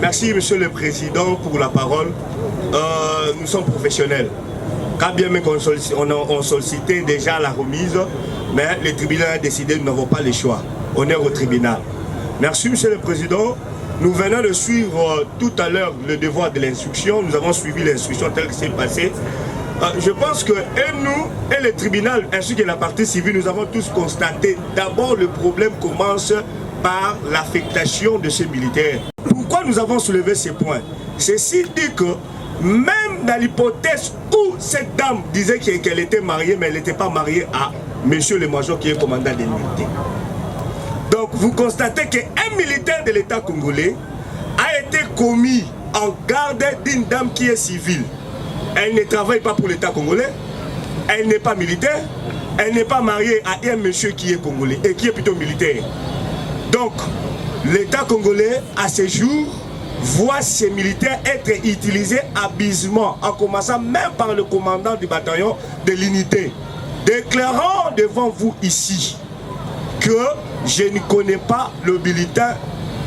Merci, Monsieur le Président, pour la parole. Nous sommes professionnels. Quand bien même on sollicitait déjà la remise, mais le tribunal a décidé, nous n'avons pas le choix. On est au tribunal. Merci, Monsieur le Président. Nous venons de suivre tout à l'heure le devoir de l'instruction. Nous avons suivi l'instruction telle que c'est passé. Je pense que nous et le tribunal ainsi que la partie civile, nous avons tous constaté d'abord le problème commence par l'affectation de ces militaires. Pourquoi nous avons soulevé ces points? Ceci dit que même dans l'hypothèse où cette dame disait qu'elle était mariée, mais elle n'était pas mariée à monsieur le major qui est commandant des unités. Donc vous constatez qu'un militaire de l'État congolais a été commis en garde d'une dame qui est civile. Elle ne travaille pas pour l'État congolais, elle n'est pas militaire, elle n'est pas mariée à un monsieur qui est congolais et qui est plutôt militaire. Donc l'État congolais à ce jour voit ces militaires être utilisés abusivement, en commençant même par le commandant du bataillon de l'unité, déclarant devant vous ici que je ne connais pas le bulletin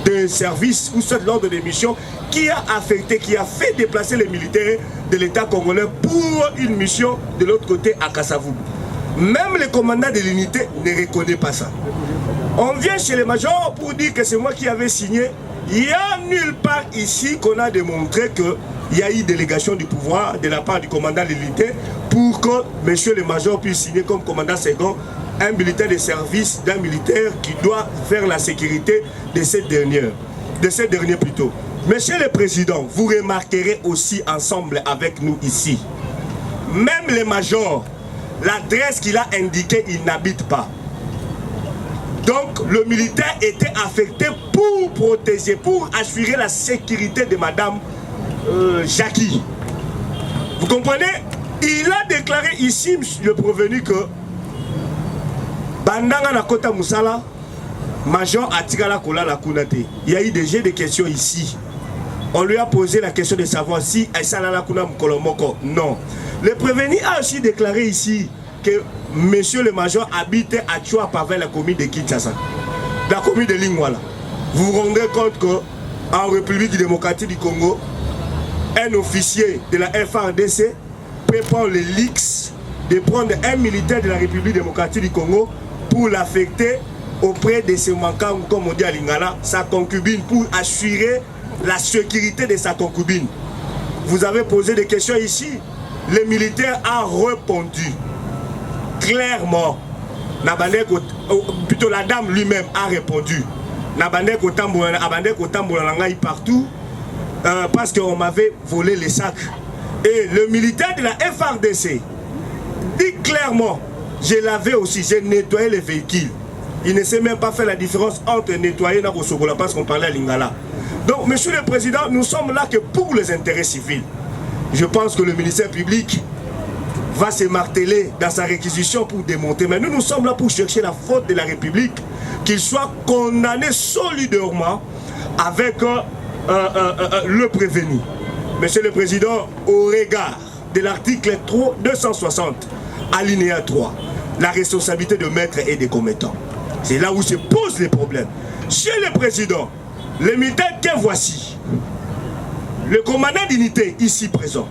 de service ou cet ordre de mission qui a affecté, qui a fait déplacer les militaires de l'État congolais pour une mission de l'autre côté à Kassavou. Même le commandant de l'unité ne reconnaît pas ça. On vient chez les majors pour dire que c'est moi qui avais signé. Il n'y a nulle part ici qu'on a démontré qu'il y a eu délégation du pouvoir de la part du commandant de l'unité pour que monsieur le major puisse signer comme commandant second un bulletin de service d'un militaire qui doit faire la sécurité de cette dernière. De cette dernière plutôt. Monsieur le Président, vous remarquerez aussi ensemble avec nous ici, même le major, l'adresse qu'il a indiquée, il n'habite pas. Donc le militaire était affecté pour protéger, pour assurer la sécurité de Madame Jackie. Vous comprenez? Il a déclaré ici, le prévenu, que Bandanga Nakota Moussala, Major Atigala Kola la Kunate. Il y a eu déjà des questions ici. On lui a posé la question de savoir si Aïsala la Kuna Mkolomoko. Non. Le prévenu a aussi déclaré ici que monsieur le major habitait à Tchoua Pavel, la commune de Kinshasa, la commune de Lingwala. Vous vous rendez compte qu'en République démocratique du Congo, un officier de la FARDC peut prendre le luxe de prendre un militaire de la République démocratique du Congo pour l'affecter auprès de ses manquants, comme on dit à Lingala, sa concubine, pour assurer la sécurité de sa concubine. Vous avez posé des questions ici. Le militaire a répondu clairement. Plutôt la dame lui-même a répondu. Partout parce qu'on m'avait volé les sacs. Et le militaire de la FARDC dit clairement, je l'avais aussi, j'ai nettoyé les véhicules. Il ne sait même pas faire la différence entre nettoyer et Sogola parce qu'on parlait à Lingala. Donc, monsieur le Président, nous sommes là que pour les intérêts civils. Je pense que le ministère public va se marteler dans sa réquisition pour démonter. Mais nous sommes là pour chercher la faute de la République, qu'il soit condamné solidairement avec le prévenu. Monsieur le Président, au regard de l'article 260, alinéa 3, la responsabilité de maître et des commettants. C'est là où se posent les problèmes. Chez le Président, les militaires que voici, le commandant d'unité ici présent,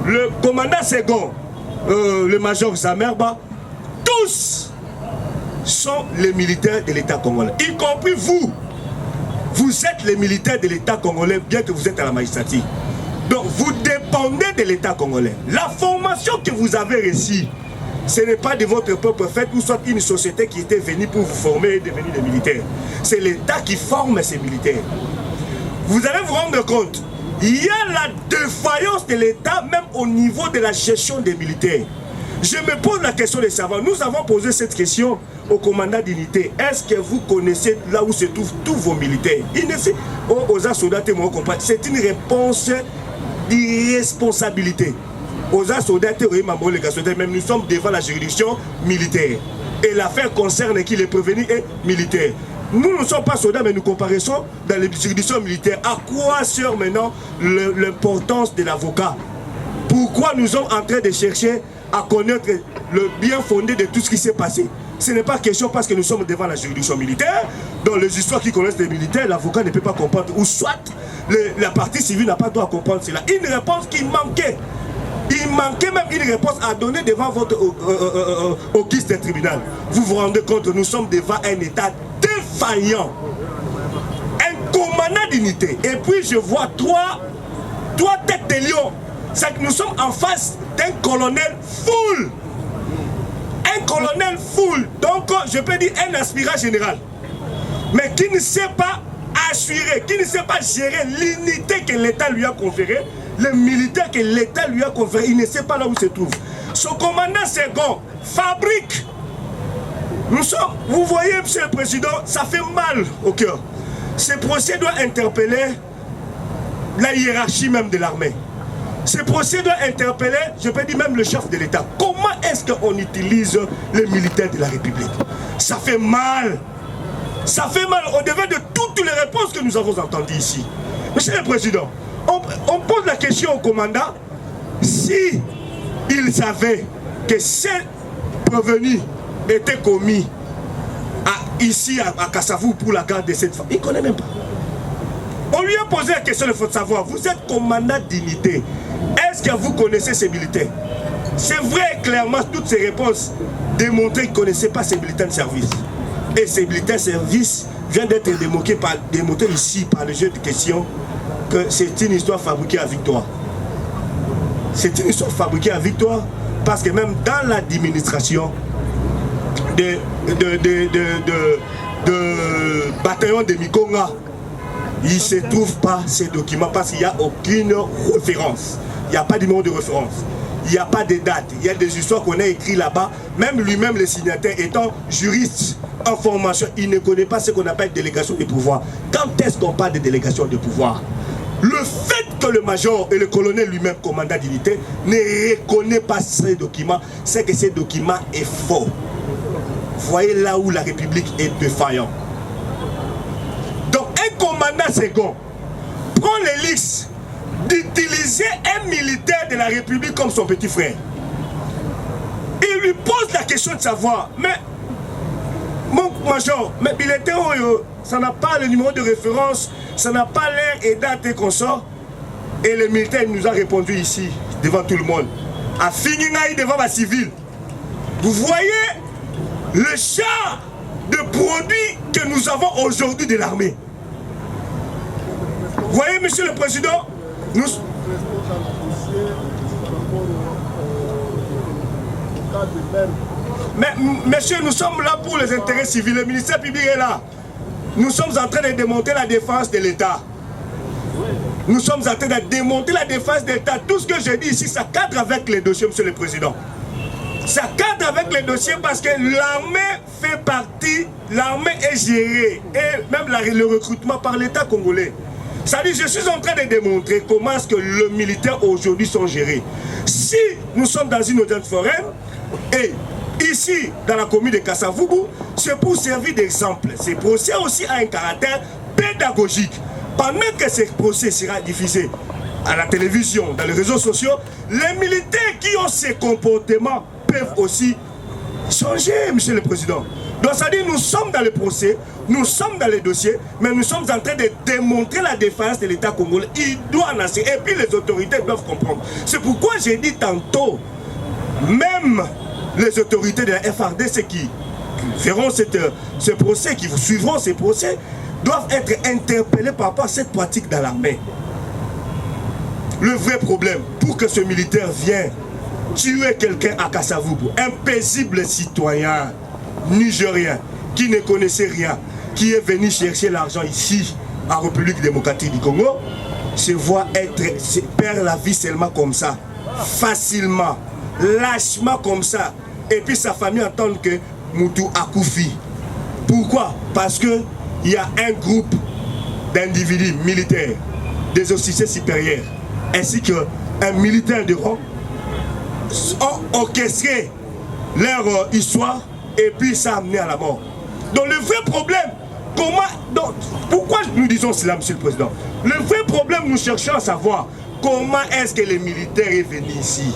le commandant second, le major Zamerba, tous sont les militaires de l'État congolais, y compris vous. Vous êtes les militaires de l'État congolais, bien que vous êtes à la magistrature. Donc vous dépendez de l'État congolais. La formation que vous avez reçue, ce n'est pas de votre propre fait ou soit une société qui était venue pour vous former et devenir des militaires. C'est l'État qui forme ces militaires. Vous allez vous rendre compte, il y a la défaillance de l'État même au niveau de la gestion des militaires. Je me pose la question de savoir, nous avons posé cette question au commandant d'unité. Est-ce que vous connaissez là où se trouvent tous vos militaires? C'est une réponse d'irresponsabilité. Même nous sommes devant la juridiction militaire. Et l'affaire concerne qui les prévenus est militaire. Nous ne sommes pas soldats, mais nous comparaissons dans les juridictions militaires. À quoi sert maintenant l'importance de l'avocat? Pourquoi nous sommes en train de chercher à connaître le bien fondé de tout ce qui s'est passé? Ce n'est pas question parce que nous sommes devant la juridiction militaire. Dans les histoires qui connaissent les militaires, l'avocat ne peut pas comprendre. Ou soit la partie civile n'a pas droit à comprendre cela. Une réponse qui manquait. Il manquait même une réponse à donner devant votre au guise des tribunaux. Vous vous rendez compte, nous sommes devant un État défaillant. Un commandant d'unité. Et puis je vois trois têtes de lion. C'est que nous sommes en face d'un colonel full. Un colonel full. Donc je peux dire un aspirant général. Mais qui ne sait pas assurer, qui ne sait pas gérer l'unité que l'État lui a conférée, le militaire que l'État lui a conféré, il ne sait pas là où se trouve. Son commandant second fabrique. Vous voyez, monsieur le président, ça fait mal au cœur. Ce procès doit interpeller la hiérarchie même de l'armée. Ce procès doit interpeller, je peux dire même le chef de l'État. Comment est-ce qu'on utilise les militaires de la République? Ça fait mal. Ça fait mal au-devant de toutes les réponses que nous avons entendues ici. Monsieur le Président, on pose la question au commandant, si il savait que ces prévenus étaient commis ici à Kassavou pour la garde de cette femme, il ne connaît même pas. On lui a posé la question, il faut savoir, vous êtes commandant d'unité, est-ce que vous connaissez ces militaires? C'est vrai, clairement, toutes ces réponses démontraient qu'ils ne connaissaient pas ces militaires de service. Et ces militaires de service viennent d'être démontrés ici par le jeu de questions que c'est une histoire fabriquée à victoire. C'est une histoire fabriquée à victoire parce que même dans l'administration de bataillon de Mikonga, il ne se trouve pas ces documents parce qu'il n'y a aucune référence. Il n'y a pas de numéro de référence. Il n'y a pas de date. Il y a des histoires qu'on a écrites là-bas. Même lui-même, le signataire, étant juriste en formation, il ne connaît pas ce qu'on appelle délégation de pouvoir. Quand est-ce qu'on parle de délégation de pouvoir? Le fait que le major et le colonel lui-même, commandant d'unité, ne reconnaît pas ces documents, c'est que ces documents est faux. Voyez là où la République est défaillante. Donc un commandant second prend le luxe d'utiliser un militaire de la République comme son petit frère. Il lui pose la question de savoir, mais mon major, mais militaire, ça n'a pas le numéro de référence, ça n'a pas l'air et date et consort. Et le militaire nous a répondu ici, devant tout le monde, à Finingaï devant la civile. Vous voyez le char de produits que nous avons aujourd'hui de l'armée. Vous voyez, monsieur le président, nous... Mais, monsieur, nous sommes là pour les intérêts civils. Le ministère public est là. Nous sommes en train de démonter la défense de l'État. Nous sommes en train de démonter la défense de l'État. Tout ce que je dis ici, ça cadre avec les dossiers, monsieur le président. Ça cadre avec les dossiers parce que l'armée fait partie, l'armée est gérée, et même le recrutement par l'État congolais. Ça dit, je suis en train de démontrer comment est-ce que le militaire aujourd'hui sont gérés. Si nous sommes dans une audience foraine, et ici, dans la commune de Kassavoubou, c'est pour servir d'exemple. Ce procès aussi a un caractère pédagogique. Pendant que ce procès sera diffusé à la télévision, dans les réseaux sociaux, les militaires qui ont ces comportements peuvent aussi changer, monsieur le président. Donc ça dit, nous sommes dans le procès, nous sommes dans les dossiers, mais nous sommes en train de démontrer la défense de l'État congolais. Il doit nasser, et puis les autorités doivent comprendre. C'est pourquoi j'ai dit tantôt, même les autorités de la FARDC qui feront ce procès, qui vous suivront ces procès, doivent être interpellés par rapport à cette pratique dans l'armée. Le vrai problème, pour que ce militaire vienne tuer quelqu'un à Kassavoubou, un paisible citoyen nigérien qui ne connaissait rien, qui est venu chercher l'argent ici, en République démocratique du Congo, se voit perdre la vie seulement comme ça, facilement, lâchement comme ça, et puis sa famille entend que Moutou a Koufi. Pourquoi? Parce que il y a un groupe d'individus militaires, des officiers supérieurs, ainsi qu'un militaire de rang, ont orchestré leur histoire et puis ça a amené à la mort. Donc le vrai problème, pourquoi nous disons cela, monsieur le président? Le vrai problème, nous cherchons à savoir comment est-ce que les militaires est venu ici.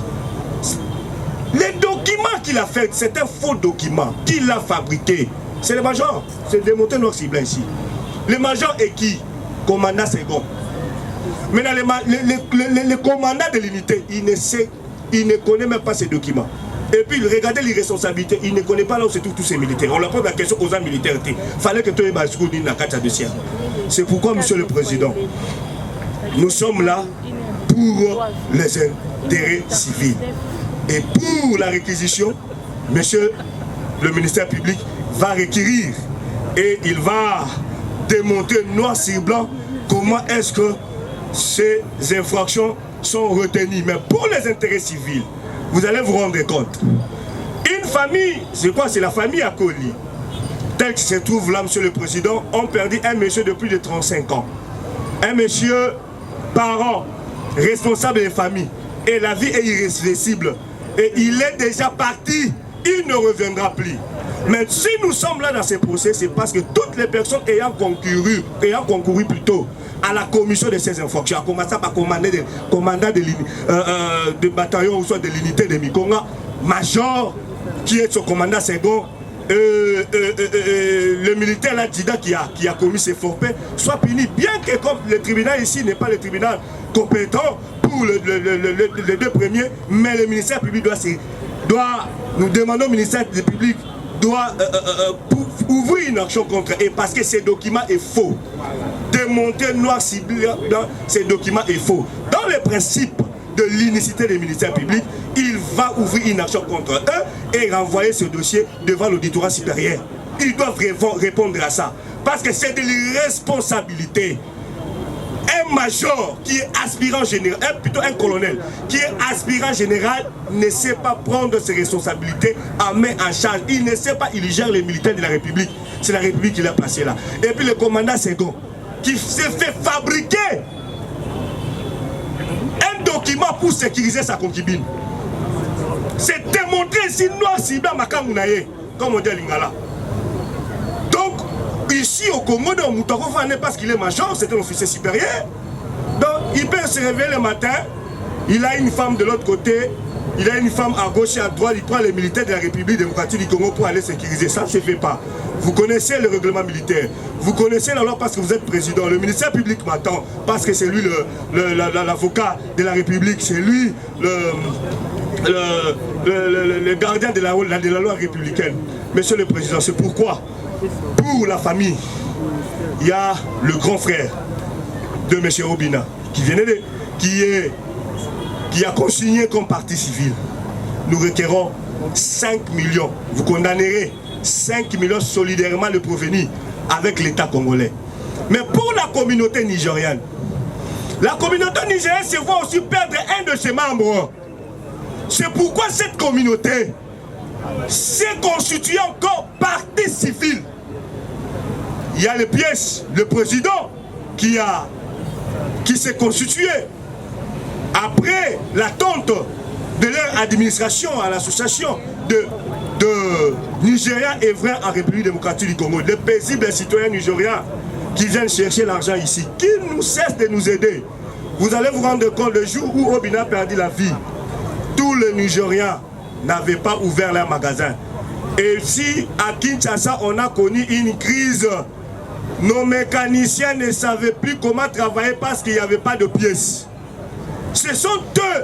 Les documents qu'il a fait, c'est un faux document qu'il a fabriqué. C'est le major, c'est démonté notre cible ici. Le major est qui? Commandant second. Maintenant, le commandant de l'unité, il ne connaît même pas ces documents. Et puis, regardez l'irresponsabilité, il ne connaît pas là où se trouvent tous ces militaires. On leur pose la question aux hommes militaires. Il fallait que tu aies une carte de sien. C'est pourquoi, monsieur le président, nous sommes là pour les intérêts civils. Et pour la réquisition, monsieur le ministère public va requérir et il va démontrer noir sur blanc comment est-ce que ces infractions sont retenues. Mais pour les intérêts civils, vous allez vous rendre compte. Une famille, c'est quoi? C'est la famille Akoli. Tel qu'il se trouve là, monsieur le président, ont perdu un monsieur de plus de 35 ans. Un monsieur, parent, responsable des familles. Et la vie est irréversible. Et il est déjà parti. Il ne reviendra plus. Mais si nous sommes là dans ce procès, c'est parce que toutes les personnes ayant concouru plutôt à la commission de ces infractions, à commencer par commandant de bataillon ou soit de l'unité de Mikonga, major qui est son commandant second, le militaire là, qui a commis ces forfaits, soit puni, bien que comme le tribunal ici n'est pas le tribunal compétent pour les deux premiers, mais le ministère public nous demandons au ministère public doit ouvrir une action contre eux parce que ces documents est faux. Démontrer noir ciblé dans ces documents est faux. Dans le principe de l'unicité des ministères publics, il va ouvrir une action contre eux et renvoyer ce dossier devant l'auditorat supérieur. Ils doivent répondre à ça. Parce que c'est de l'irresponsabilité. Un major qui est aspirant général, plutôt un colonel qui est aspirant général ne sait pas prendre ses responsabilités en main en charge. Il ne sait pas, il gère les militaires de la République. C'est la République qui l'a placé là. Et puis le commandant second qui s'est fait fabriquer un document pour sécuriser sa concubine. C'est démontré ici noir ciblé à Makamounaye, comme on dit à Lingala. Donc, ici au Congo, parce qu'il est major, c'est un officier supérieur. Donc, il peut se réveiller le matin, il a une femme de l'autre côté, il a une femme à gauche et à droite, il prend les militaires de la République démocratique du Congo pour aller sécuriser. Ça ne se fait pas. Vous connaissez le règlement militaire, vous connaissez la loi parce que vous êtes président. Le ministère public m'attend parce que c'est lui l'avocat de la République, c'est lui le gardien de la loi républicaine. Monsieur le président, c'est pourquoi, pour la famille, il y a le grand frère de M. Obina qui a consigné comme partie civile. Nous requérons 5 millions. Vous condamnerez 5 millions solidairement de provenir avec l'État congolais. Mais pour la communauté nigériane se voit aussi perdre un de ses membres. C'est pourquoi cette communauté s'est constituée encore partie civile. Il y a les pièces, le président qui s'est constitué après l'attente de leur administration à l'association de Nigériens et vrais en République démocratique du Congo, les paisibles citoyens nigériens qui viennent chercher l'argent ici, qui nous cessent de nous aider. Vous allez vous rendre compte, le jour où Obina a perdu la vie, tous les Nigériens n'avaient pas ouvert leur magasin. Et si à Kinshasa, on a connu une crise, nos mécaniciens ne savaient plus comment travailler parce qu'il n'y avait pas de pièces. Ce sont eux,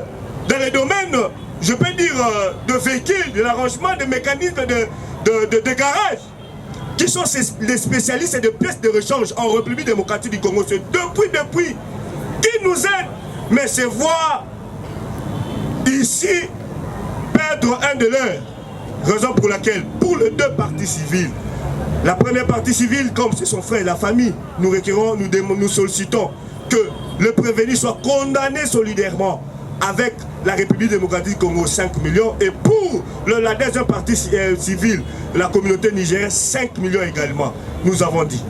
dans les domaines, je peux dire, de véhicules, de l'arrangement de mécanismes de garage, qui sont les spécialistes de pièces de rechange en République démocratique du Congo. C'est depuis, qui nous aident. Mais c'est voir ici perdre un de leurs, raison pour laquelle, pour les deux parties civiles, la première partie civile, comme c'est son frère et la famille, nous requérons, nous sollicitons que le prévenu soit condamné solidairement avec la République démocratique du Congo, 5 millions. Et pour la deuxième partie civile, la communauté nigérienne, 5 millions également, nous avons dit.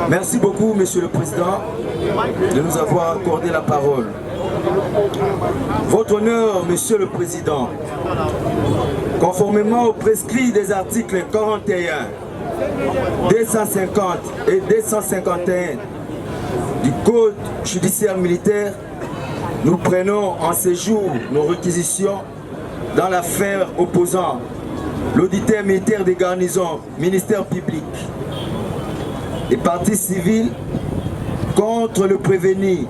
Merci beaucoup, Monsieur le Président, de nous avoir accordé la parole. Votre honneur, Monsieur le Président, conformément aux prescrits des articles 41, 250 et 251 du Code judiciaire militaire, nous prenons en séjour nos réquisitions dans l'affaire opposant l'auditeur militaire des garnisons, ministère public et partie civile contre le prévenu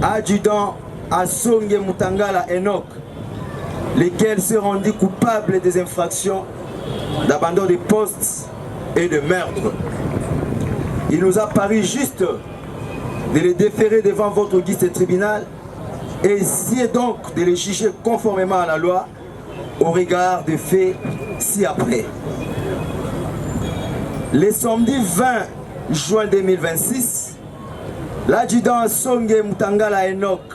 adjudant Asonge Mutangala Enoch, lesquels se rendit coupables des infractions d'abandon de poste et de meurtre. Il nous a paru juste de les déférer devant votre auguste tribunal et essayer donc de les juger conformément à la loi au regard des faits ci-après. Le samedi 20 juin 2026, l'adjudant Asonge Mutangala Enoch,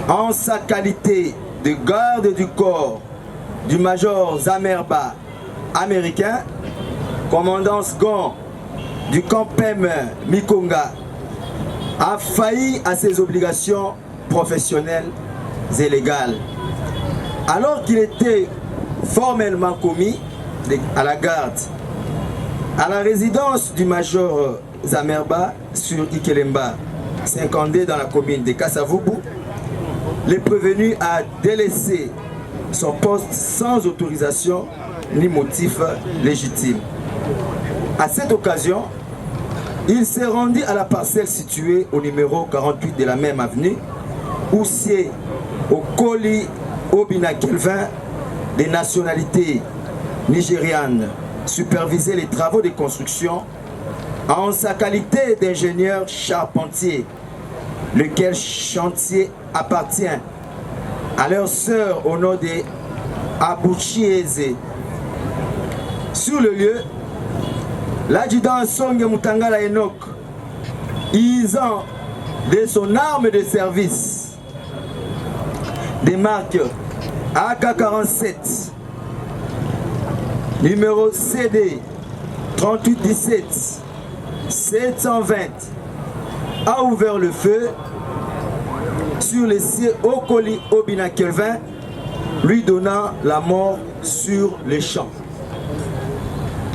en sa qualité de garde du corps du major Zamerba américain, commandant second du camp PEM Mikonga, a failli à ses obligations professionnelles et légales. Alors qu'il était formellement commis à la garde à la résidence du major Zamerba sur Ikelemba, 52 dans la commune de Kassavubu, le prévenu a délaissé son poste sans autorisation ni motif légitime. À cette occasion, il s'est rendu à la parcelle située au numéro 48 de la même avenue, où c'est au Koli Obina Kelvin, des nationalités nigérianes, superviser les travaux de construction en sa qualité d'ingénieur charpentier, lequel chantier appartient à leur sœur au nom de Abouchieze. Sur le lieu, l'adjudant Songe Mutangala Enoch, usant de son arme de service des marques AK-47, numéro CD 3817 720, a ouvert le feu sur les cieux Okoli Obina Kelvin, lui donnant la mort sur les champs.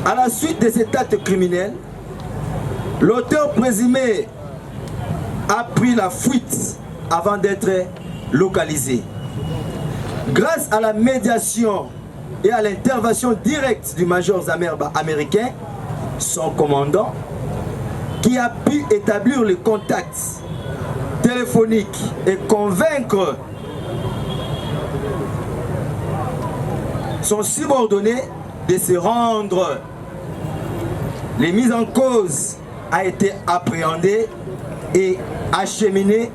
À la suite de cet acte criminel, l'auteur présumé a pris la fuite avant d'être localisé. Grâce à la médiation et à l'intervention directe du major Zamerba américain, son commandant, qui a pu établir le contact téléphonique et convaincre son subordonné de se rendre. Les mises en cause a été appréhendée et acheminée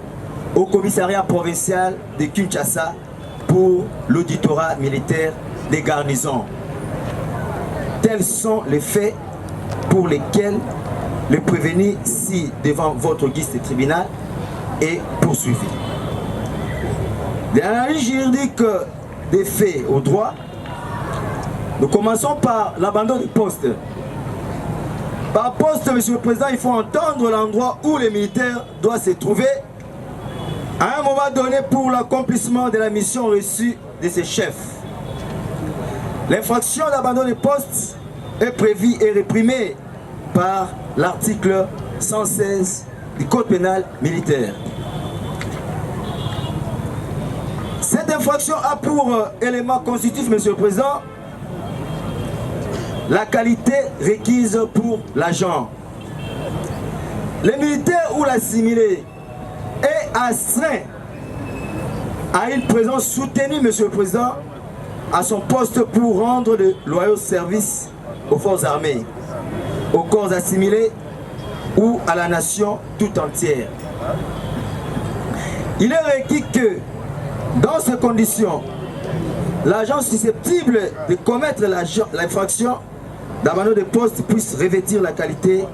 au commissariat provincial de Kinshasa pour l'auditorat militaire des garnisons. Tels sont les faits pour lesquels le prévenu, si devant votre auguste tribunal, est poursuivi. Dans l'analyse juridique des faits au droit, nous commençons par l'abandon du poste. Par poste, Monsieur le Président, il faut entendre l'endroit où les militaires doivent se trouver à un moment donné pour l'accomplissement de la mission reçue de ses chefs. L'infraction d'abandon de poste est prévue et réprimée par l'article 116 du Code pénal militaire. Cette infraction a pour élément constitutif, Monsieur le Président, la qualité requise pour l'agent. Le militaire ou l'assimilé est astreint à une présence soutenue, Monsieur le Président, à son poste pour rendre de loyaux services aux forces armées, aux corps assimilés ou à la nation tout entière. Il est requis que, dans ces conditions, l'agent susceptible de commettre l'infraction d'abandon de poste puisse revêtir la qualité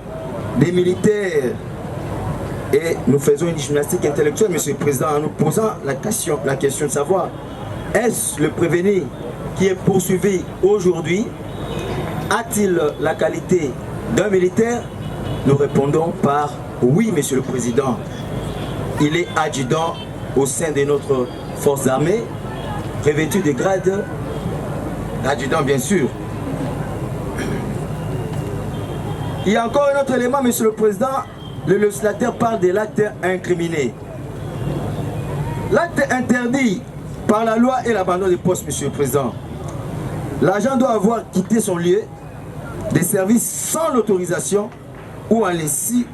des militaires. Et nous faisons une gymnastique intellectuelle, Monsieur le Président, en nous posant la question de savoir, est-ce le prévenu qui est poursuivi aujourd'hui, a-t-il la qualité d'un militaire? Nous répondons par oui, Monsieur le Président. Il est adjudant au sein de notre force armée, revêtu de grade d'adjudant, bien sûr. Il y a encore un autre élément, Monsieur le Président. Le législateur parle de l'acte incriminé. L'acte interdit par la loi et l'abandon de poste, Monsieur le Président. L'agent doit avoir quitté son lieu de service sans l'autorisation ou en l'insu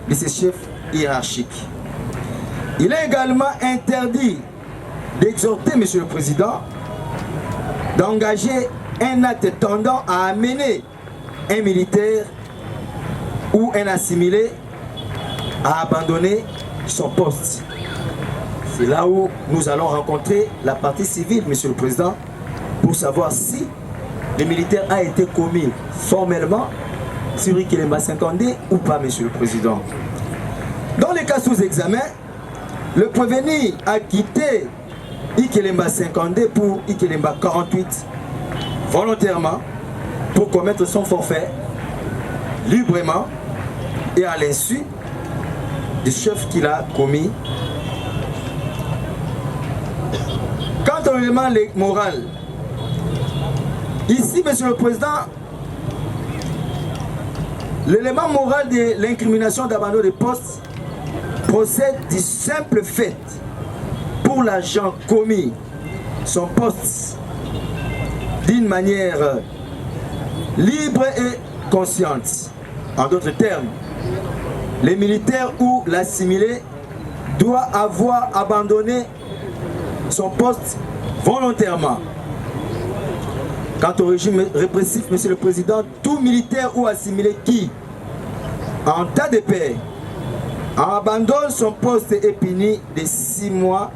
de ses chefs hiérarchiques. Il est également interdit d'exhorter, Monsieur le Président, d'engager un acte tendant à amener un militaire ou un assimilé à abandonner son poste. C'est là où nous allons rencontrer la partie civile, Monsieur le Président, pour savoir si le militaire a été commis formellement sur Ikelemba 50D ou pas, Monsieur le Président. Dans les cas sous examen, le prévenu a quitté Ikelemba 50D pour Ikelemba 48 volontairement pour commettre son forfait librement et à l'insu du chef qu'il a commis. Quant au élément moral, ici, Monsieur le Président, l'élément moral de l'incrimination d'abandon de poste procède du simple fait pour l'agent commis son poste d'une manière libre et consciente. En d'autres termes, les militaires ou l'assimilé doit avoir abandonné son poste volontairement. Quant au régime répressif, Monsieur le Président, tout militaire ou assimilé qui, en tas de paix, abandonne son poste est puni de 6 mois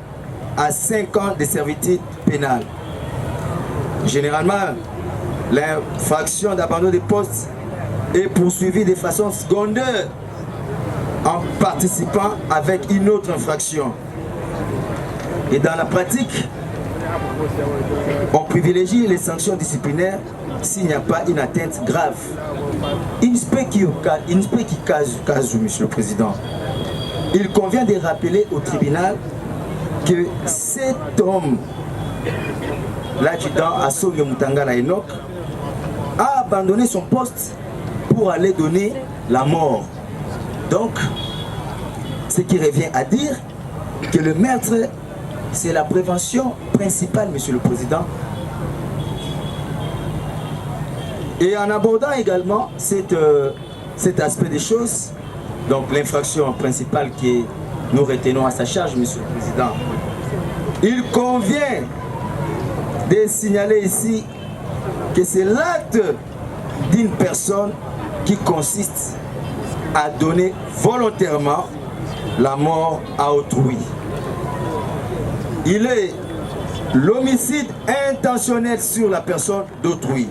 à 5 ans de servitude pénale. Généralement, l'infraction d'abandon de poste est poursuivie de façon secondaire en participant avec une autre infraction. Et dans la pratique, on privilégie les sanctions disciplinaires s'il n'y a pas une atteinte grave. Monsieur le Président, il convient de rappeler au tribunal que cet homme, l'adjudant Assoge Mutangana Enoch, a abandonné son poste pour aller donner la mort. Donc, ce qui revient à dire que le meurtre, c'est la prévention principale, Monsieur le Président. Et en abordant également cet aspect des choses, donc l'infraction principale que nous retenons à sa charge, Monsieur le Président, il convient de signaler ici que c'est l'acte d'une personne qui consiste à donner volontairement la mort à autrui. Il est l'homicide intentionnel sur la personne d'autrui.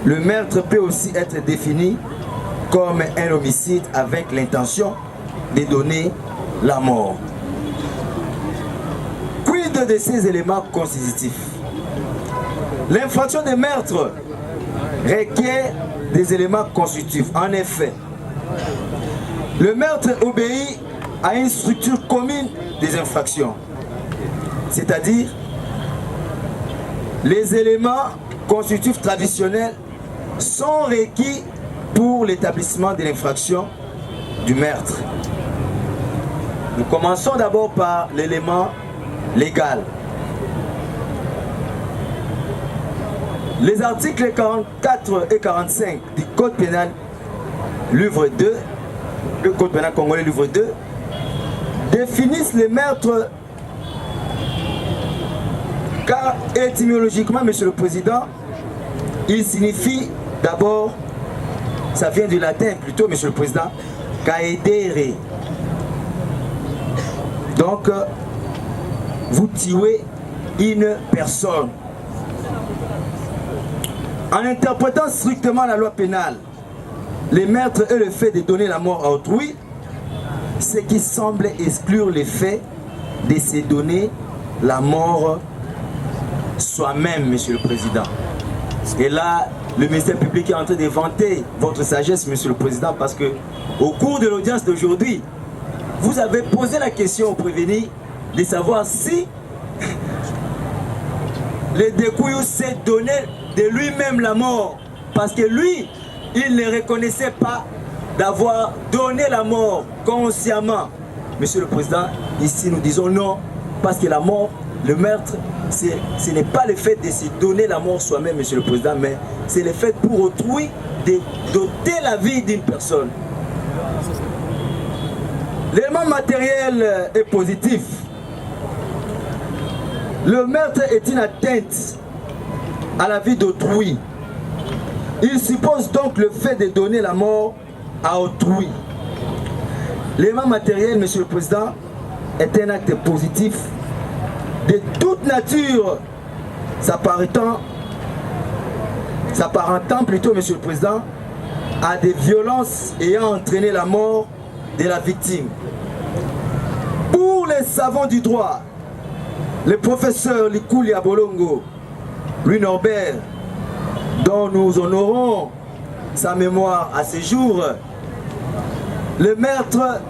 Le meurtre peut aussi être défini comme un homicide avec l'intention de donner la mort. Quid de ces éléments constitutifs? L'infraction de meurtre requiert des éléments constitutifs. En effet, le meurtre obéit à une structure commune des infractions. C'est-à-dire, les éléments constitutifs traditionnels sont requis pour l'établissement de l'infraction du meurtre. Nous commençons d'abord par l'élément légal. Les articles 44 et 45 du Code pénal, livre 2, le Code pénal congolais, livre 2, définissent les meurtres. Car étymologiquement, Monsieur le Président, il signifie d'abord, ça vient du latin plutôt, Monsieur le Président, caedere. Donc, vous tuez une personne. En interprétant strictement la loi pénale, les meurtres et le fait de donner la mort à autrui, ce qui semble exclure le fait de se donner la mort soi-même, Monsieur le Président. Et là, le ministère public est en train de vanter votre sagesse, Monsieur le Président, parce que au cours de l'audience d'aujourd'hui, vous avez posé la question au prévenu de savoir si le Dekouillou s'est donné de lui-même la mort, parce que lui, il ne reconnaissait pas d'avoir donné la mort consciemment. Monsieur le Président, ici nous disons non, parce que la mort, le meurtre, ce n'est pas le fait de se donner la mort soi-même, Monsieur le Président, mais c'est le fait pour autrui de doter la vie d'une personne. L'élément matériel est positif. Le meurtre est une atteinte à la vie d'autrui. Il suppose donc le fait de donner la mort à autrui. L'élément matériel, Monsieur le Président, est un acte positif de toute nature, s'apparentant plutôt, Monsieur le Président, à des violences ayant entraîné la mort de la victime. Pour les savants du droit, le professeur Likuli Abolongo, Louis Norbert, dont nous honorons sa mémoire à ce jour, le meurtre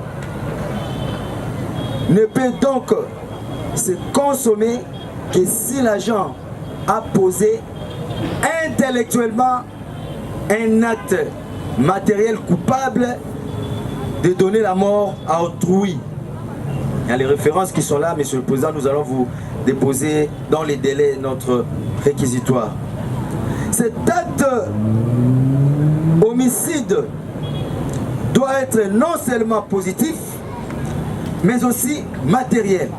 ne peut donc se consommer que si l'agent a posé intellectuellement un acte matériel coupable de donner la mort à autrui. Il y a les références qui sont là, Monsieur le Président, nous allons vous déposer dans les délais notre réquisitoire. Cet acte homicide doit être non seulement positif, mais aussi matériel.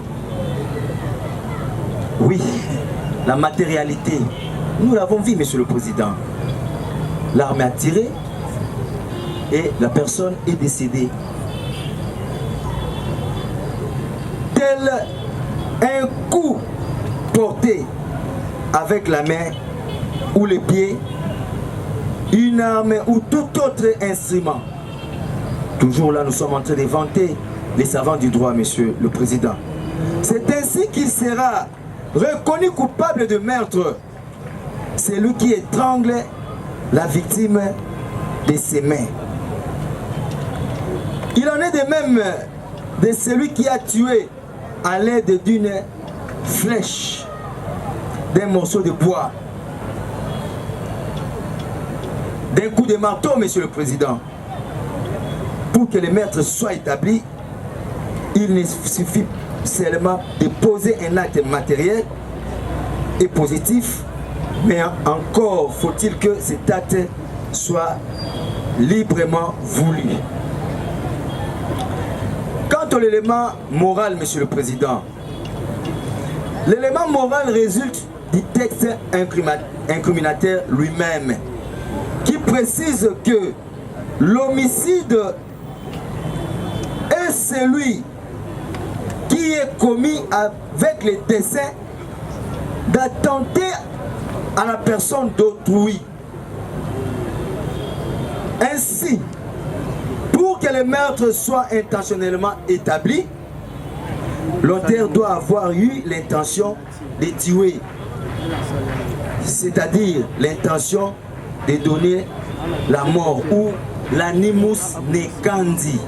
Oui, la matérialité, nous l'avons vu, Monsieur le Président. L'arme a tiré et la personne est décédée. Tel un coup porté avec la main ou les pieds, une arme ou tout autre instrument. Toujours là, nous sommes en train de vanter les savants du droit, Monsieur le Président. C'est ainsi qu'il sera reconnu coupable de meurtre. C'est lui qui étrangle la victime de ses mains. Il en est de même de celui qui a tué à l'aide d'une flèche, d'un morceau de bois, d'un coup de marteau, Monsieur le Président. Pour que le meurtre soit établi, il ne suffit seulement de poser un acte matériel et positif, mais encore faut-il que cet acte soit librement voulu. Quant à l'élément moral, Monsieur le Président, l'élément moral résulte du texte incriminateur lui-même, qui précise que l'homicide est celui qui est commis avec le dessein d'attenter à la personne d'autrui. Ainsi, pour que le meurtre soit intentionnellement établi, l'auteur doit avoir eu l'intention de tuer, c'est-à-dire l'intention de donner la mort ou l'animus necandi.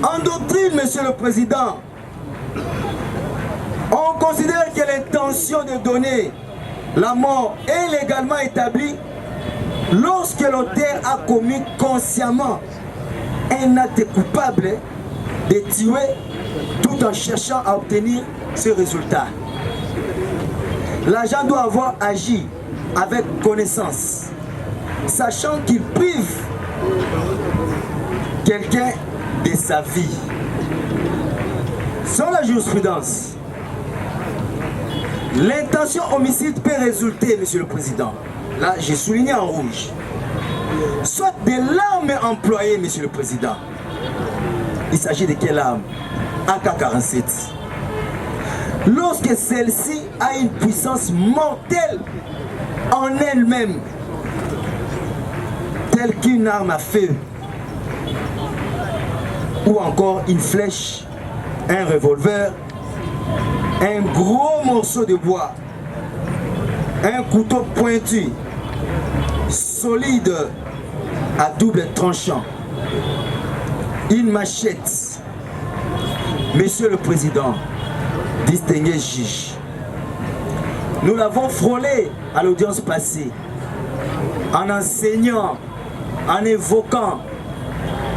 En doctrine, Monsieur le Président, on considère que l'intention de donner la mort est légalement établie lorsque l'auteur a commis consciemment un acte coupable de tuer tout en cherchant à obtenir ce résultat. L'agent doit avoir agi avec connaissance, sachant qu'il prive quelqu'un de sa vie. Sans la jurisprudence, l'intention homicide peut résulter, Monsieur le Président, là j'ai souligné en rouge, soit de l'arme employée, Monsieur le Président. Il s'agit de quelle arme? AK-47. Lorsque celle-ci a une puissance mortelle en elle-même, telle qu'une arme à feu, ou encore une flèche, un revolver, un gros morceau de bois, un couteau pointu, solide, à double tranchant, une machette. Monsieur le Président, distingué juge, nous l'avons frôlé à l'audience passée, en enseignant, en évoquant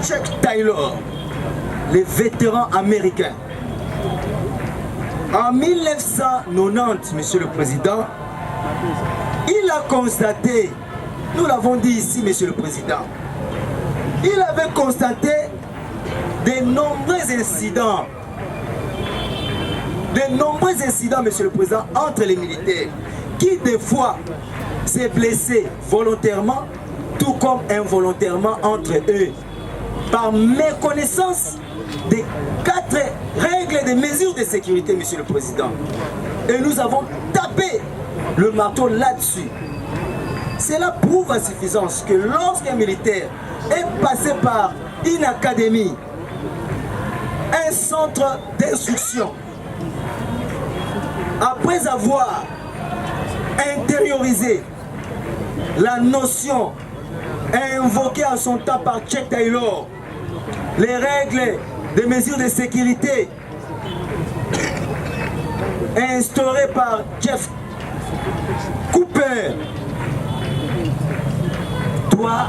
Chuck Taylor, les vétérans américains. En 1990, Monsieur le Président, il a constaté, nous l'avons dit ici, Monsieur le Président, il avait constaté de nombreux incidents. De nombreux incidents, Monsieur le Président, entre les militaires, qui des fois s'est blessé volontairement, tout comme involontairement entre eux, par méconnaissance des 4 règles de mesures de sécurité, Monsieur le Président. Et nous avons tapé le marteau là-dessus. Cela prouve à suffisance que lorsqu'un militaire est passé par une académie, un centre d'instruction, après avoir intériorisé la notion invoquée en son temps par Chuck Taylor, les règles des mesures de sécurité instaurées par Jeff Cooper, doit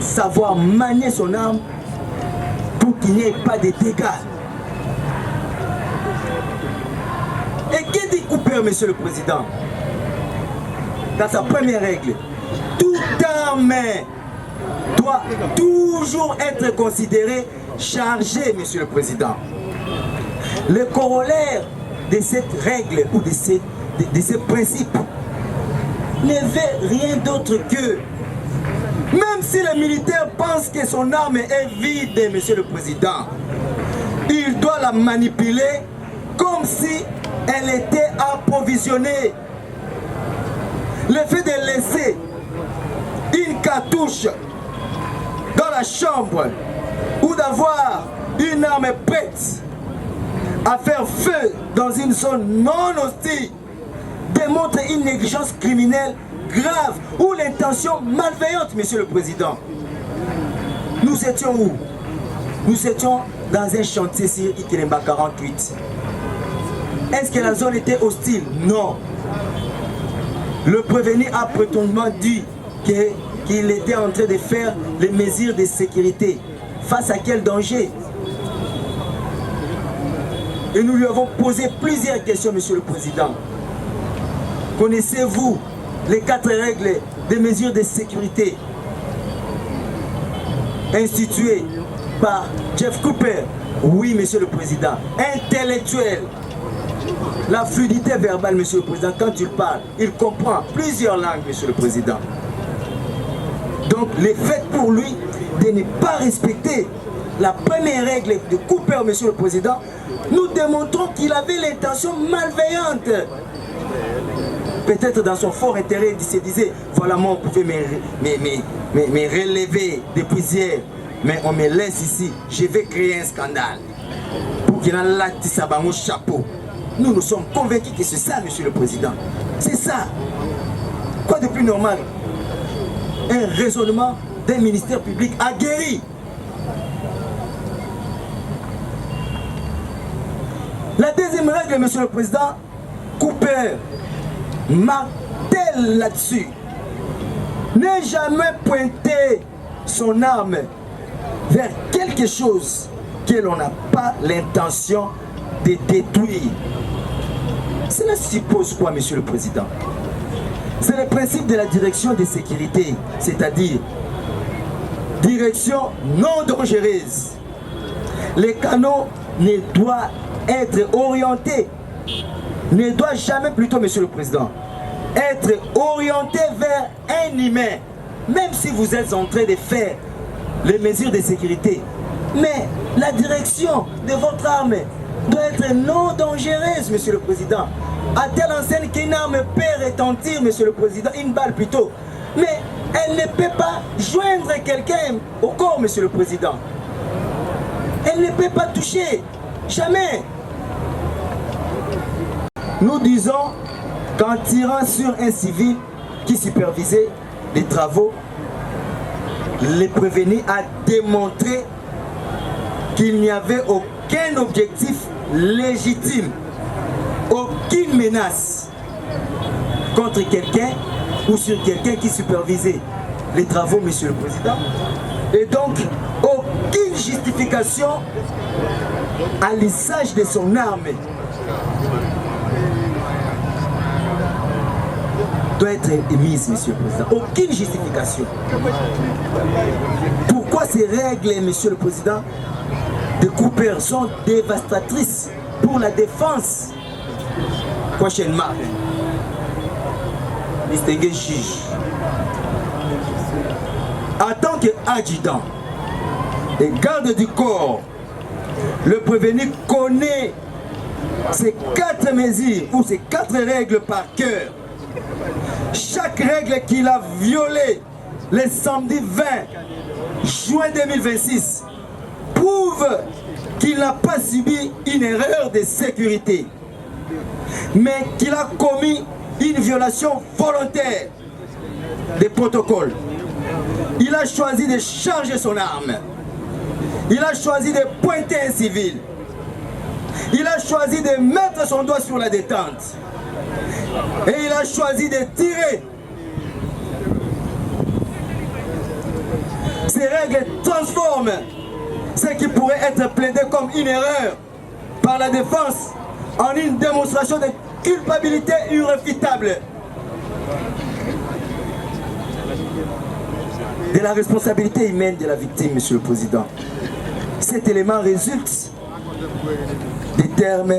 savoir manier son arme pour qu'il n'y ait pas de dégâts. Et qui dit Cooper, Monsieur le Président? Dans sa première règle, toute arme doit toujours être considérée chargée, Monsieur le Président. Le corollaire de cette règle ou de ces principes ne veut rien d'autre que, même si le militaire pense que son arme est vide, Monsieur le Président, il doit la manipuler comme si elle était approvisionnée. Le fait de laisser une cartouche dans la chambre ou d'avoir une arme prête à faire feu dans une zone non hostile démontre une négligence criminelle grave ou l'intention malveillante, Monsieur le Président. Nous étions où? Nous étions dans un chantier sur Ikilemba 48. Est-ce que la zone était hostile? Non. Le prévenu a prétendument dit qu'il était en train de faire les mesures de sécurité. Face à quel danger? Et nous lui avons posé plusieurs questions, Monsieur le Président. Connaissez-vous les 4 règles des mesures de sécurité instituées par Jeff Cooper? Oui, Monsieur le Président. Intellectuel. La fluidité verbale, Monsieur le Président, quand il parle, il comprend plusieurs langues, Monsieur le Président. Donc, le fait pour lui de ne pas respecter la première règle de Cooper, Monsieur le Président, nous démontrons qu'il avait l'intention malveillante. Peut-être dans son fort intérêt, il se disait, voilà, moi, on pouvait me relever depuis hier, mais on me laisse ici, je vais créer un scandale. Pour qu'il ait là, mon chapeau. Nous sommes convaincus que c'est ça, Monsieur le Président. C'est ça. Quoi de plus normal? Un raisonnement d'un ministère public aguerri. La deuxième règle, Monsieur le Président, Cooper martèle là-dessus. Ne jamais pointer son arme vers quelque chose que l'on n'a pas l'intention de détruire. Cela suppose quoi, Monsieur le Président? C'est le principe de la direction de sécurité, c'est-à-dire direction non dangereuse. Les canons ne doivent être orientés, ne doivent jamais plutôt, Monsieur le Président, être orientés vers un humain, même si vous êtes en train de faire les mesures de sécurité. Mais la direction de votre arme doit être non dangereuse, Monsieur le Président. À telle enseigne qu'une arme peut retentir, Monsieur le Président, une balle plutôt, mais elle ne peut pas joindre quelqu'un au corps, Monsieur le Président. Elle ne peut pas toucher, jamais. Nous disons qu'en tirant sur un civil qui supervisait les travaux, le prévenu a démontré qu'il n'y avait aucun objectif légitime, aucune menace contre quelqu'un ou sur quelqu'un qui supervisait les travaux, Monsieur le Président. Et donc, aucune justification à l'usage de son arme. doit être émise, Monsieur le Président. Aucune justification. Pourquoi ces règles, Monsieur le Président, de Cooper sont dévastatrices pour la défense? Prochainement, distingué juge, en tant qu'adjudant et garde du corps, le prévenu connaît ces 4 mesures ou ces 4 règles par cœur. Chaque règle qu'il a violée le samedi 20 juin 2026 prouve qu'il n'a pas subi une erreur de sécurité, mais qu'il a commis une violation volontaire des protocoles. Il a choisi de charger son arme. Il a choisi de pointer un civil. Il a choisi de mettre son doigt sur la détente. Et il a choisi de tirer. Ces règles transforment ce qui pourrait être plaidé comme une erreur par la défense en une démonstration de culpabilité irréfutable de la responsabilité humaine de la victime, Monsieur le Président. Cet élément résulte des termes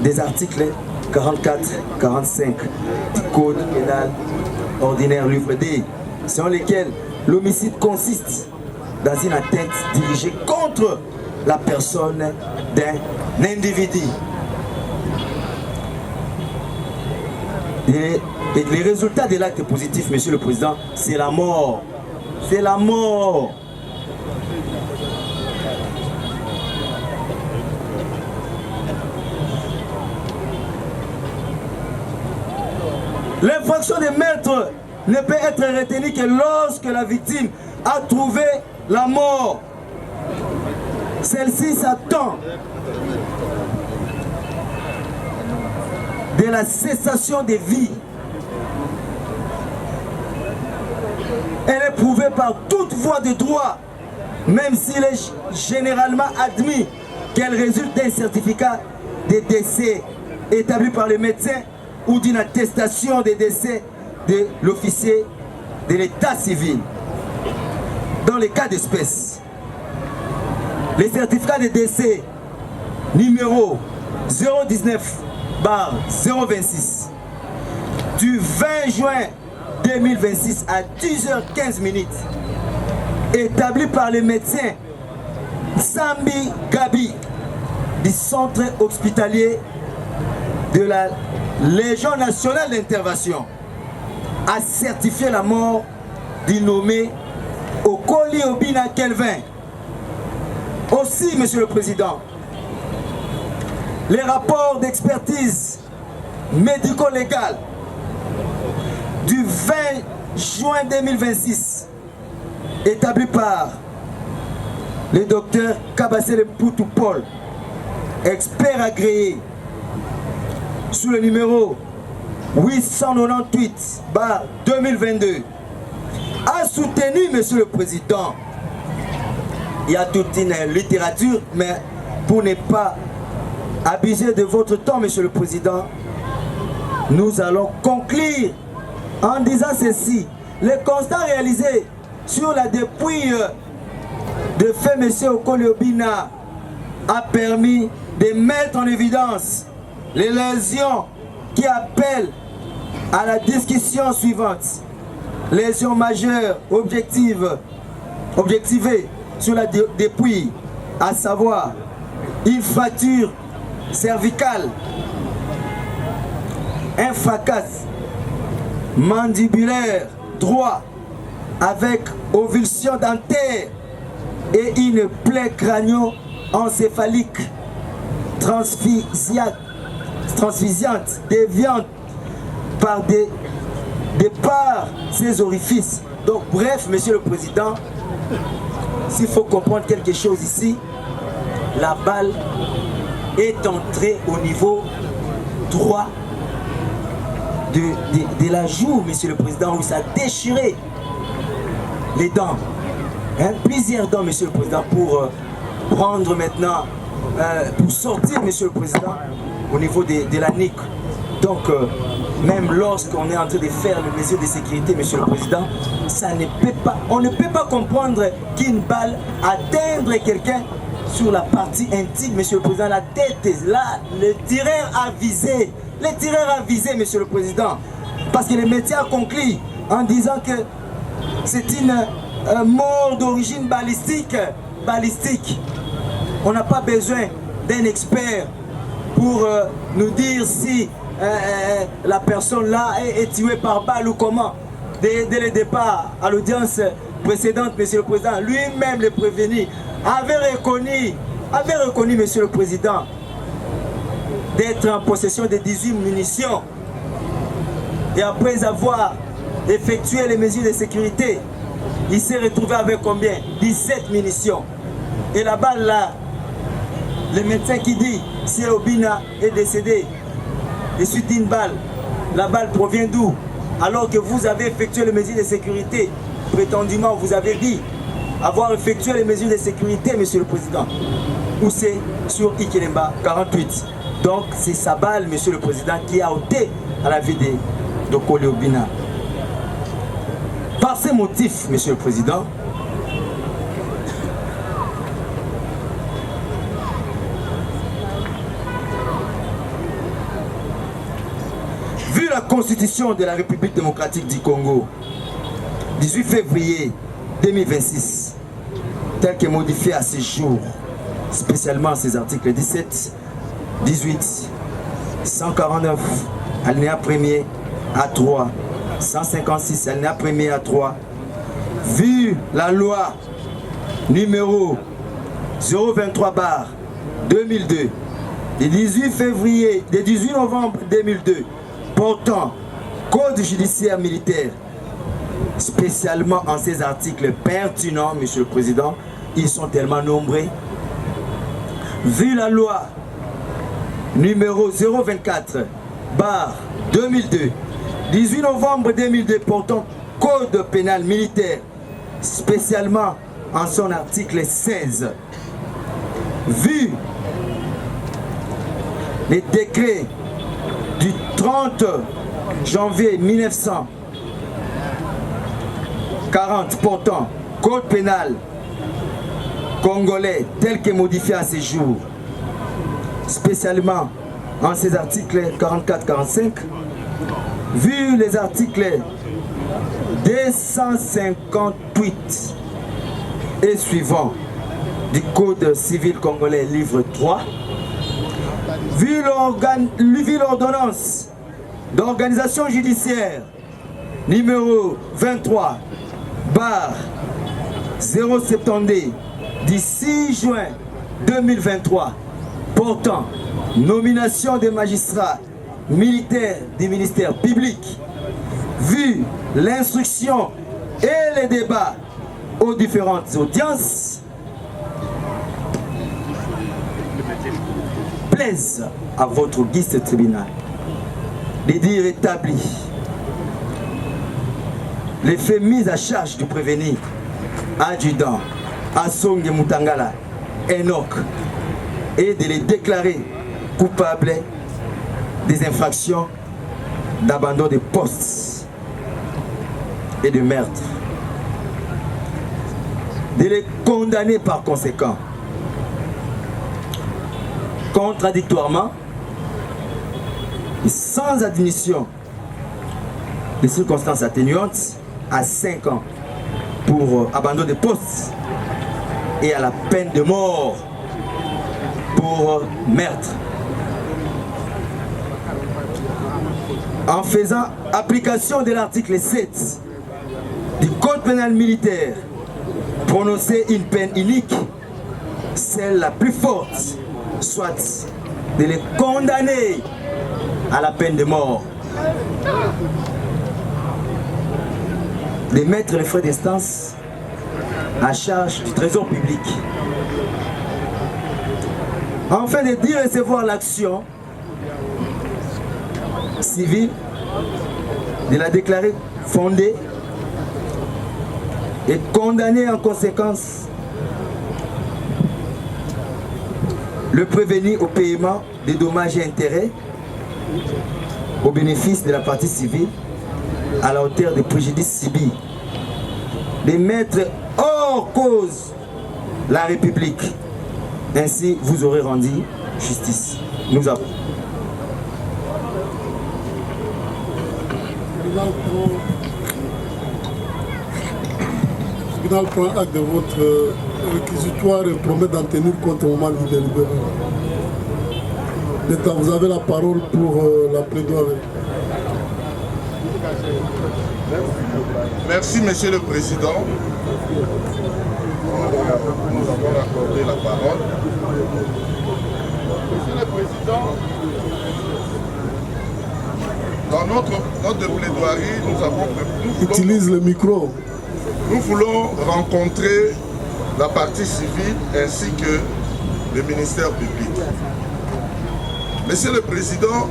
des articles 44-45 du Code pénal ordinaire livre D, selon lesquels l'homicide consiste dans une atteinte dirigée contre la personne d'un individu. Et les résultats de l'acte positif, Monsieur le Président, c'est la mort. C'est la mort. L'infraction de meurtre ne peut être retenue que lorsque la victime a trouvé la mort. Celle-ci s'attend de la cessation de vie. Elle est prouvée par toute voie de droit, même s'il est généralement admis qu'elle résulte d'un certificat de décès établi par le médecin ou d'une attestation de décès de l'officier de l'état civil. Dans les cas d'espèce, les certificats de décès numéro 019/026 du 20 juin 2026 à 10h15 établi par le médecin Sambi Gabi du centre hospitalier de la Légion nationale d'intervention, a certifié la mort du nommé Okoli Obina Kelvin. Aussi, Monsieur le Président, les rapports d'expertise médico-légale du 20 juin 2026 établi par le docteur Kabassele Poutou Paul, expert agréé sous le numéro 898/2022, a soutenu, Monsieur le Président. Il y a toute une littérature, mais pour ne pas abuser de votre temps, Monsieur le Président, nous allons conclure en disant ceci. Le constat réalisé sur la dépouille de fait M. Okoli Obina a permis de mettre en évidence les lésions qui appellent à la discussion suivante. Lésions majeures objectivées sur la dépouille, à savoir une fracture cervicale, un fracas mandibulaire droit avec ovulsion dentaire et une plaie crânio-encéphalique transfusiante déviante par ces orifices. Donc bref, Monsieur le Président, s'il faut comprendre quelque chose ici, la balle est entrée au niveau droit de la joue, Monsieur le Président, où ça a déchiré les dents. Plusieurs dents, Monsieur le Président, pour prendre maintenant, pour sortir, Monsieur le Président, au niveau de la nuque. Donc, même lorsqu'on est en train de faire les mesures de sécurité, Monsieur le Président, on ne peut pas comprendre qu'une balle atteindre quelqu'un sur la partie intime, Monsieur le Président, la tête est là, le tireur a visé, Monsieur le Président, parce que les médias concluent en disant que c'est une mort d'origine balistique. On n'a pas besoin d'un expert pour nous dire si la personne là est tuée par balle ou comment. Dès le départ, à l'audience précédente, Monsieur le Président, lui-même le prévenu, avait reconnu, Monsieur le Président, d'être en possession de 18 munitions. Et après avoir effectué les mesures de sécurité, il s'est retrouvé avec combien? 17 munitions. Et la balle là, le médecin qui dit si Obina est décédé de suite d'une balle, la balle provient d'où? Alors que vous avez effectué les mesures de sécurité, prétendument vous avez dit avoir effectué les mesures de sécurité, Monsieur le Président. Où c'est? Sur Ikelemba 48. Donc c'est sa balle, Monsieur le Président, qui a ôté à la vie de Kole Obina. Par ces motifs, Monsieur le Président, vu la Constitution de la République démocratique du Congo, 18 février 2026, tel que modifié à ce jour, spécialement ces articles 17, 18, 149, alinéa 1er à 3, 156, alinéa 1er à 3, vu la loi numéro 023/2002, du 18 novembre 2002, portant Code judiciaire militaire, spécialement en ces articles pertinents, Monsieur le Président, ils sont tellement nombreux. Vu la loi numéro 024/2002, 18 novembre 2002, portant Code pénal militaire, spécialement en son article 16. Vu les décrets du 30 janvier 1940 portant Code pénal congolais tel que modifié à ce jour, spécialement en ces articles 44-45, vu les articles 258 et suivants du Code civil congolais livre 3, vu l'ordonnance d'organisation judiciaire numéro 23/072 du 6 juin 2023 portant nomination des magistrats militaires du ministère public, vu l'instruction et les débats aux différentes audiences, plaise à votre guise tribunal de dire établi les faits mis à charge du prévenu adjudant Assonge Mutangala Enoch et de les déclarer coupables des infractions d'abandon de poste et de meurtre, de les condamner par conséquent contradictoirement et sans admission des circonstances atténuantes à 5 ans pour abandon de poste et à la peine de mort pour meurtre. En faisant application de l'article 7 du Code pénal militaire, prononcer une peine unique, celle la plus forte, soit de les condamner à la peine de mort, de mettre les frais d'instance à charge du trésor public, enfin de dire recevoir l'action civile, de la déclarer fondée et condamner en conséquence le prévenu au paiement des dommages et intérêts au bénéfice de la partie civile à la hauteur des préjudices subis, de mettre hors cause la République. Ainsi, vous aurez rendu justice. Nous avons. Le tribunal prend acte de votre réquisitoire et promet d'en tenir compte au moment du délibéré. L'État, vous avez la parole pour la plaidoirie. Merci, Monsieur le Président. Nous avons accordé la parole. Monsieur le Président, dans notre plaidoirie, nous avons... Utilise le micro. Nous voulons rencontrer la partie civile ainsi que le ministère public. Monsieur le Président,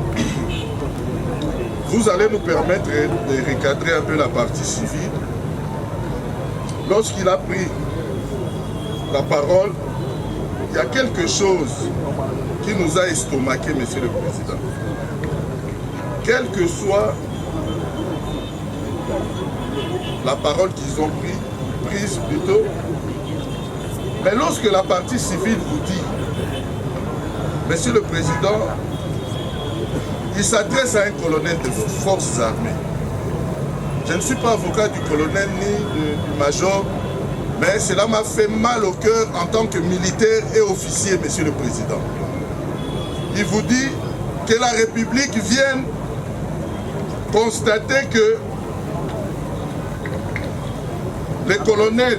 vous allez nous permettre de recadrer un peu la partie civile. Lorsqu'il a pris la parole, il y a quelque chose qui nous a estomaqué, Monsieur le Président. Quelle que soit la parole qu'ils ont prise plutôt, mais lorsque la partie civile vous dit, Monsieur le Président, il s'adresse à un colonel de forces armées. Je ne suis pas avocat du colonel ni du major, mais cela m'a fait mal au cœur en tant que militaire et officier, Monsieur le Président. Il vous dit que la République vienne constater que les colonels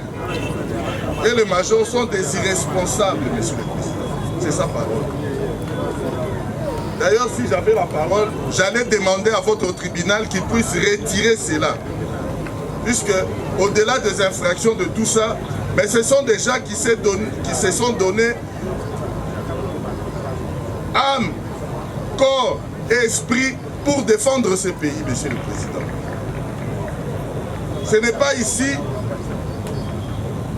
et les majors sont des irresponsables, Monsieur le Président. C'est sa parole. D'ailleurs, si j'avais la parole, j'allais demander à votre tribunal qu'il puisse retirer cela. Puisque, au-delà des infractions de tout ça, mais ce sont des gens qui se sont donnés âme, corps et esprit pour défendre ce pays, Monsieur le Président. Ce n'est pas ici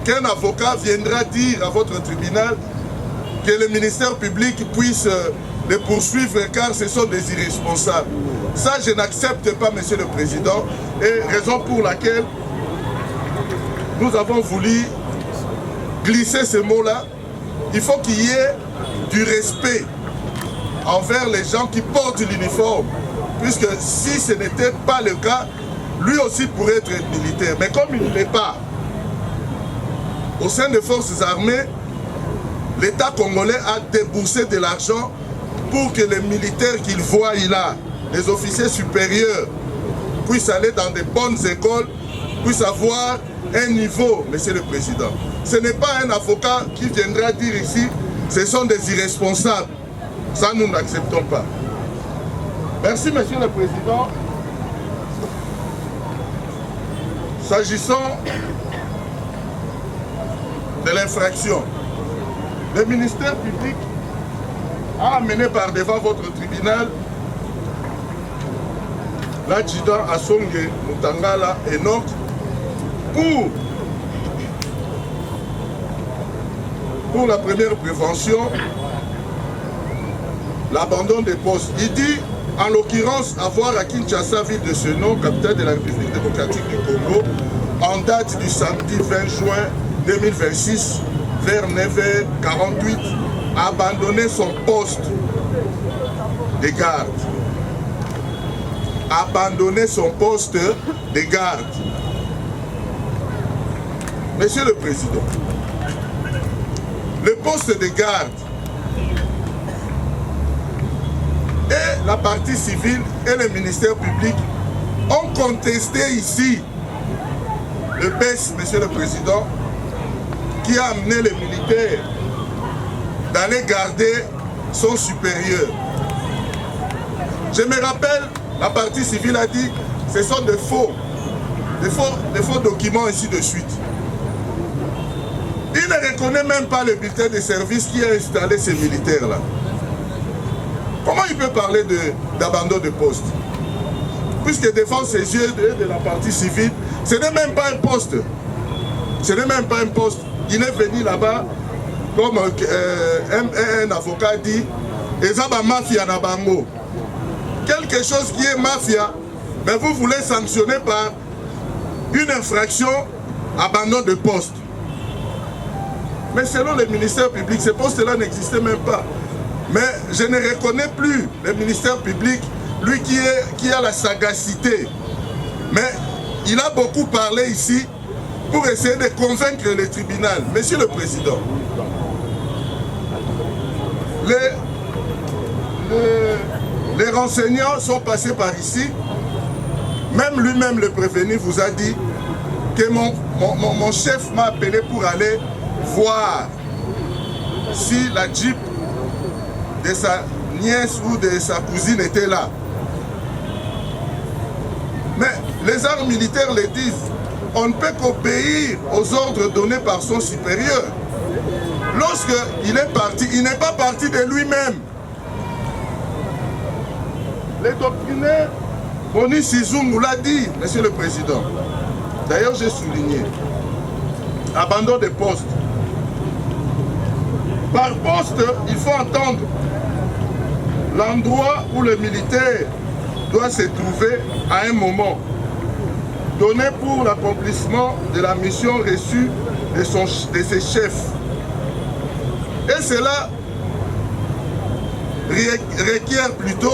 qu'un avocat viendra dire à votre tribunal que le ministère public puisse les poursuivre car ce sont des irresponsables. Ça, je n'accepte pas, Monsieur le Président, et raison pour laquelle nous avons voulu glisser ce mot-là. Il faut qu'il y ait du respect envers les gens qui portent l'uniforme, puisque si ce n'était pas le cas, lui aussi pourrait être militaire. Mais comme il ne l'est pas, au sein des forces armées, l'État congolais a déboursé de l'argent pour que les militaires qu'il voit là, les officiers supérieurs, puissent aller dans de bonnes écoles, puissent avoir un niveau, Monsieur le Président. Ce n'est pas un avocat qui viendra dire ici, ce sont des irresponsables. Ça, nous n'acceptons pas. Merci, Monsieur le Président. S'agissant de l'infraction, le ministère public a amené par devant votre tribunal l'adjudant Assonge Mutangala Enoch pour la première prévention, l'abandon des postes. Il dit, en l'occurrence, avoir à Kinshasa, ville de ce nom, capitale de la République démocratique du Congo, en date du samedi 20 juin 2026, vers 9h48, a abandonné son poste de garde. Abandonné son poste de garde. Monsieur le Président, le poste de garde et la partie civile et le ministère public ont contesté ici le BES, Monsieur le Président, qui a amené les militaires d'aller garder son supérieur. Je me rappelle, la partie civile a dit, ce sont des faux documents ainsi de suite. Il ne reconnaît même pas le bulletin de service qui a installé ces militaires-là. Comment il peut parler d'abandon de poste? Puisque devant ses yeux de la partie civile, ce n'est même pas un poste. Ce n'est même pas un poste. Il est venu là-bas, comme un avocat dit, Ezaba mafia na bango. quelque chose qui est mafia, mais vous voulez sanctionner par une infraction, abandon de poste. Mais selon le ministère public, ces postes-là n'existaient même pas. Mais je ne reconnais plus le ministère public, lui qui a la sagacité. Mais il a beaucoup parlé ici pour essayer de convaincre le tribunal. Monsieur le Président, les renseignants sont passés par ici. Même lui-même, le prévenu, vous a dit que mon chef m'a appelé pour aller voir si la Jeep de sa nièce ou de sa cousine était là. Mais les armes militaires le disent, on ne peut qu'obéir aux ordres donnés par son supérieur. Lorsqu'il est parti, il n'est pas parti de lui-même. Les doctrinaires, Boni Sizungu l'a dit, Monsieur le Président. D'ailleurs, j'ai souligné. Abandon des postes. Par poste, il faut entendre l'endroit où le militaire doit se trouver à un moment donné pour l'accomplissement de la mission reçue de ses chefs. Et cela requiert plutôt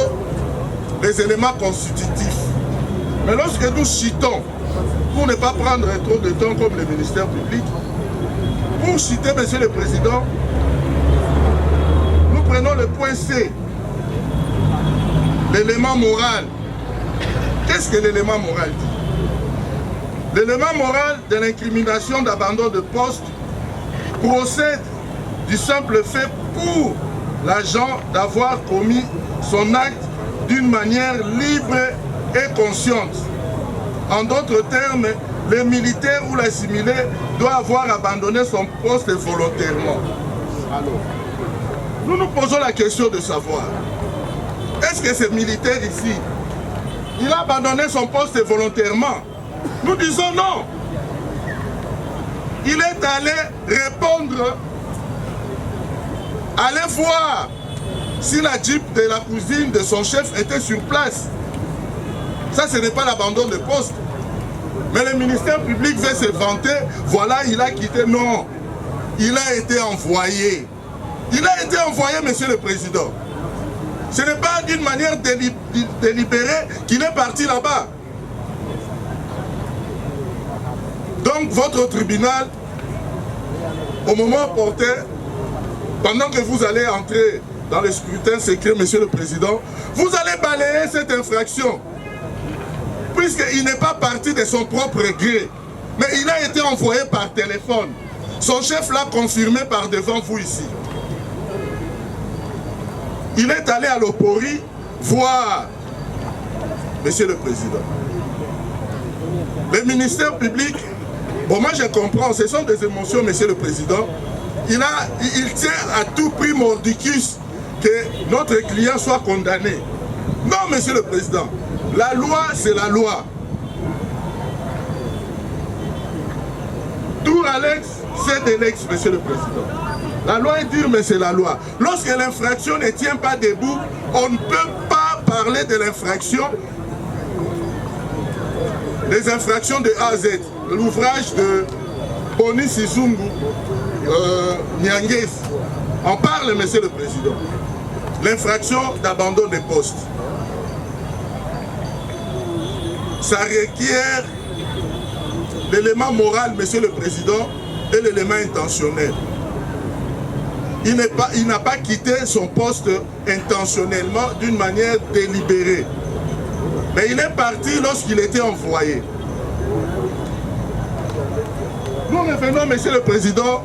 les éléments constitutifs. Mais lorsque nous chitons, pour ne pas prendre trop de temps comme le ministère public, pour citer Monsieur le Président, nous prenons le point C, l'élément moral. Qu'est-ce que l'élément moral dit? L'élément moral de l'incrimination d'abandon de poste procède du simple fait pour l'agent d'avoir commis son acte d'une manière libre et consciente. En d'autres termes, le militaire ou l'assimilé doit avoir abandonné son poste volontairement. Alors, nous nous posons la question de savoir, est-ce que ce militaire ici, il a abandonné son poste volontairement? Nous disons non. Il est allé répondre, aller voir si la Jeep de la cousine de son chef était sur place. Ça, ce n'est pas l'abandon de poste. Mais le ministère public veut se vanter, voilà, il a quitté. Non, il a été envoyé. Il a été envoyé, Monsieur le Président. Ce n'est pas d'une manière délibérée qu'il est parti là-bas. Donc, votre tribunal, au moment opportun, pendant que vous allez entrer dans le scrutin secret, Monsieur le Président, vous allez balayer cette infraction. Puisqu'il n'est pas parti de son propre gré, mais il a été envoyé par téléphone. Son chef l'a confirmé par devant vous ici. Il est allé à l'Opori voir Monsieur le Président. Le ministère public, bon, moi je comprends, ce sont des émotions, Monsieur le Président. Il tient à tout prix mordicus que notre client soit condamné. Non, Monsieur le Président, la loi, c'est la loi. Tour Alex, c'est de l'ex, Monsieur le Président. La loi est dure, mais c'est la loi. Lorsque l'infraction ne tient pas debout, on ne peut pas parler de l'infraction, des infractions de A à Z. L'ouvrage de Boni Sizungu, Nyanguez, on parle, Monsieur le Président. L'infraction d'abandon des postes. Ça requiert l'élément moral, Monsieur le Président, et l'élément intentionnel. Il n'a pas quitté son poste intentionnellement d'une manière délibérée. Mais il est parti lorsqu'il était envoyé. Nous revenons, Monsieur le Président,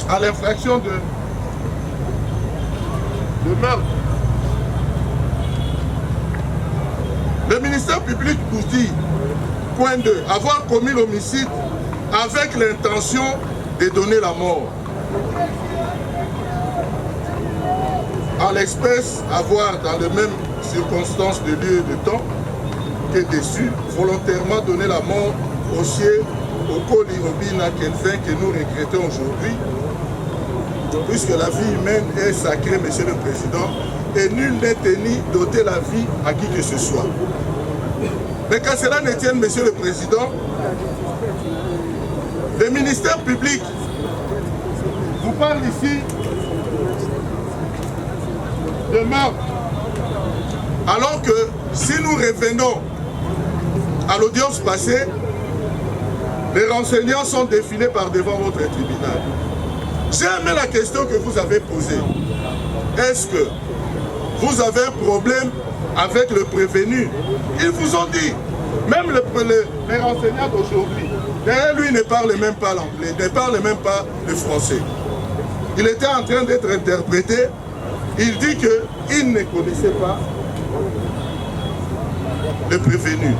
à l'infraction de meurtre. Le ministère public nous dit, point 2, avoir commis l'homicide avec l'intention de donner la mort. En l'espèce, avoir dans les mêmes circonstances de lieu et de temps que dessus, volontairement donner la mort au Coli Obina Kelvin que nous regrettons aujourd'hui, puisque la vie humaine est sacrée, Monsieur le Président, et nul n'est tenu d'ôter la vie à qui que ce soit. Mais qu'à cela ne tienne, Monsieur le Président, le ministère public vous parle ici de meurtre, alors que si nous revenons à l'audience passée, les renseignants sont défilés par devant votre tribunal. J'ai aimé la question que vous avez posée. Est-ce que vous avez un problème avec le prévenu? Ils vous ont dit, même les renseignants d'aujourd'hui, derrière lui ne parle même pas l'anglais, ne parle même pas le français. Il était en train d'être interprété. Il dit qu'il ne connaissait pas le prévenu.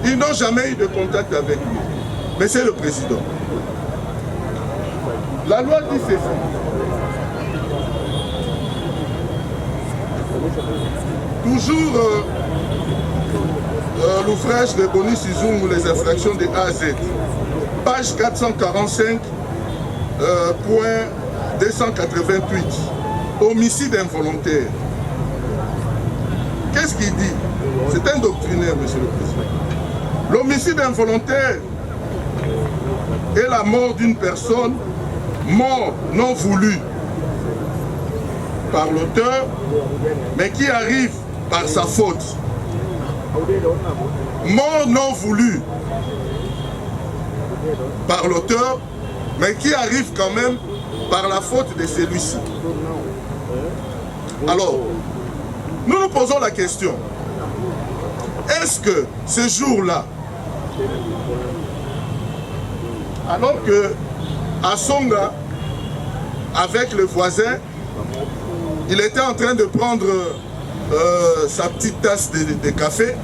Ils n'ont jamais eu de contact avec lui. Monsieur le Président, la loi dit ceci. Toujours l'ouvrage de Boni Sizungu, les infractions de A à Z, page 445, point 288, homicide involontaire. Qu'est-ce qu'il dit? C'est un doctrinaire, Monsieur le Président. L'homicide involontaire est la mort d'une personne, mort non voulue par l'auteur, mais qui arrive par sa faute. Mort non voulue par l'auteur, mais qui arrive quand même par la faute de celui-ci. Alors, nous nous posons la question, est-ce que ce jour-là, alors que Asonga, avec le voisin, il était en train de prendre sa petite tasse de café,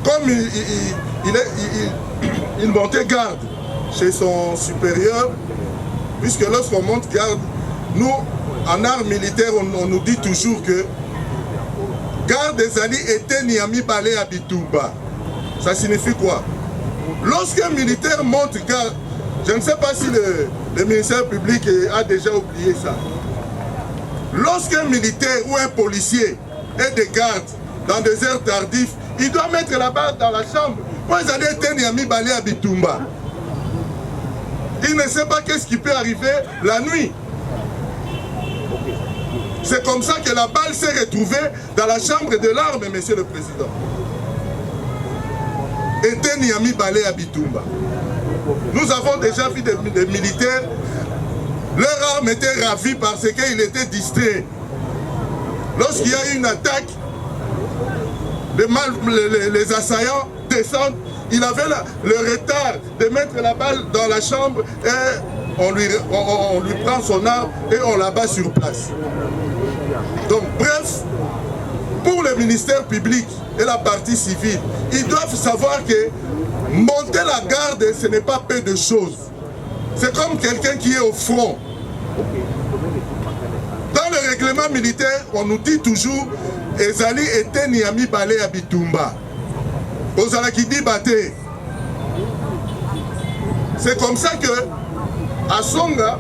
comme il montait garde chez son supérieur, puisque lorsqu'on monte garde, nous, en art militaire, on nous dit toujours que garde des alliés était Niami Balé à Bitumba. Ça signifie quoi? Lorsqu'un militaire monte garde, je ne sais pas si le ministère public a déjà oublié ça. Lorsqu'un militaire ou un policier est de garde dans des heures tardives, il doit mettre la barre dans la chambre. Moi, ils allaient être Niami Balé à Bitumba. Il ne sait pas qu'est-ce qui peut arriver la nuit. C'est comme ça que la balle s'est retrouvée dans la chambre de l'arme, Monsieur le Président. Était Niami Balé à Bitumba. Nous avons déjà vu des militaires, leur arme était ravie parce qu'il était distrait. Lorsqu'il y a eu une attaque, les assaillants descendent, il avait le retard de mettre la balle dans la chambre et on lui prend son arme et on la bat sur place. Donc bref, pour le ministère public et la partie civile, ils doivent savoir que monter la garde, ce n'est pas peu de choses. C'est comme quelqu'un qui est au front. Dans le règlement militaire, on nous dit toujours Ezali était Niami Balé à Bitumba. Ozala qui dit Baté. C'est comme ça que Asonga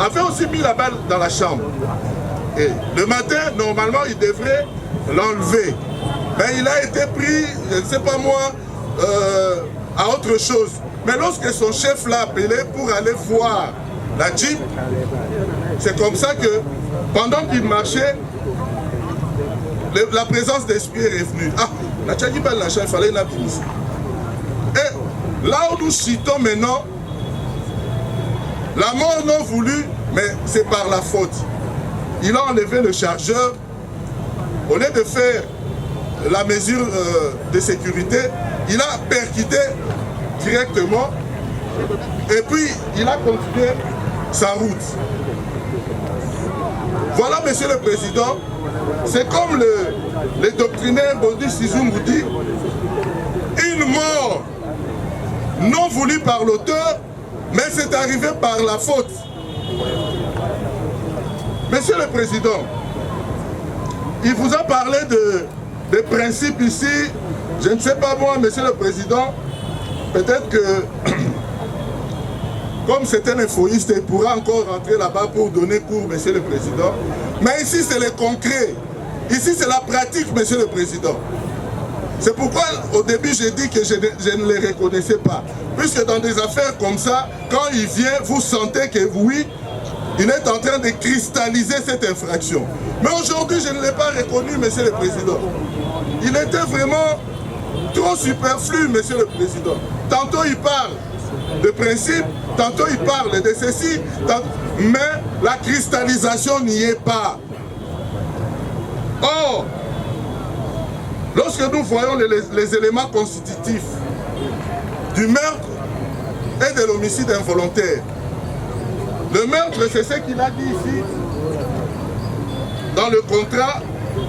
avait aussi mis la balle dans la chambre. Et le matin, normalement, il devrait l'enlever. Mais il a été pris, je ne sais pas moi, à autre chose. Mais lorsque son chef l'a appelé pour aller voir la Jeep, c'est comme ça que, pendant qu'il marchait, la présence d'esprit est revenue. Ah, la Tchadiba, il fallait la bimisi. Et là où nous citons maintenant, la mort non voulue, mais c'est par la faute. Il a enlevé le chargeur. Au lieu de faire la mesure de sécurité, il a percuté directement et puis il a continué sa route. Voilà, Monsieur le Président, c'est comme le doctrinaire Boni Sizungu dit, une mort non voulue par l'auteur, mais c'est arrivé par la faute. Monsieur le Président, il vous a parlé des principes ici. Je ne sais pas moi, Monsieur le Président, peut-être que comme c'est un infoïste, il pourra encore rentrer là-bas pour donner cours, Monsieur le Président. Mais ici, c'est le concret. Ici, c'est la pratique, Monsieur le Président. C'est pourquoi, au début, j'ai dit que je ne les reconnaissais pas. Puisque dans des affaires comme ça, quand il vient, vous sentez que oui, il est en train de cristalliser cette infraction. Mais aujourd'hui, je ne l'ai pas reconnu, Monsieur le Président. Il était vraiment trop superflu, Monsieur le Président. Tantôt, il parle de principe, tantôt, il parle de ceci, mais la cristallisation n'y est pas. Or, lorsque nous voyons les éléments constitutifs du meurtre et de l'homicide involontaire, le meurtre, c'est ce qu'il a dit ici, dans le contrat,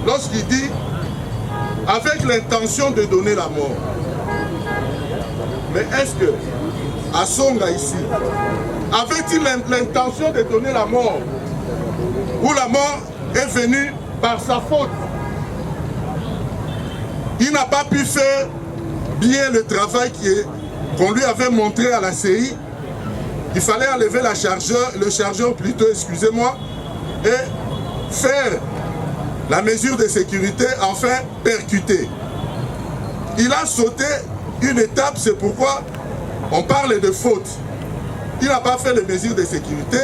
lorsqu'il dit « avec l'intention de donner la mort ». Mais est-ce que, à Songa ici, avait-il l'intention de donner la mort, ou la mort est venue par sa faute? Il n'a pas pu faire bien le travail qu'on lui avait montré à la CI. Il fallait enlever le chargeur plutôt, excusez-moi, et faire la mesure de sécurité, enfin percuter. Il a sauté une étape, c'est pourquoi on parle de faute. Il n'a pas fait les mesures de sécurité,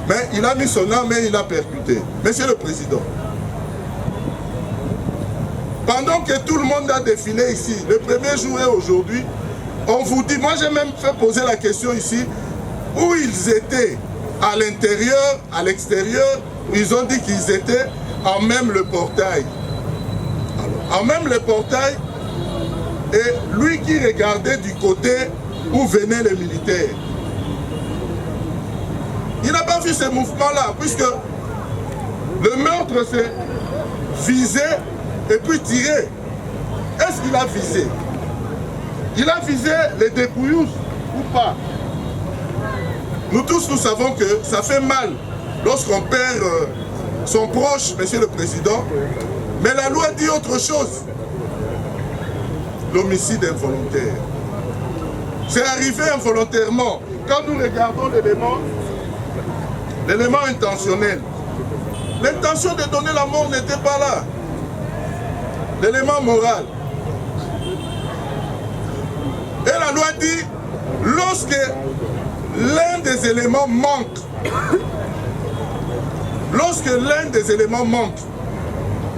mais il a mis son arme et il a percuté. Monsieur le Président, pendant que tout le monde a défilé ici, le premier jour et aujourd'hui, on vous dit, moi j'ai même fait poser la question ici, où ils étaient, à l'intérieur, à l'extérieur, ils ont dit qu'ils étaient en même le portail. Alors, en même le portail, et lui qui regardait du côté où venaient les militaires. Il n'a pas vu ces mouvements-là, puisque le meurtre c'est viser et puis tirer. Est-ce qu'il a visé? Il a visé les dépouillousses ou pas? Nous tous, nous savons que ça fait mal lorsqu'on perd son proche, Monsieur le Président. Mais la loi dit autre chose. L'homicide involontaire. C'est arrivé involontairement. Quand nous regardons l'élément intentionnel, l'intention de donner la mort n'était pas là. L'élément moral. Et la loi dit, lorsque l'un des éléments manque,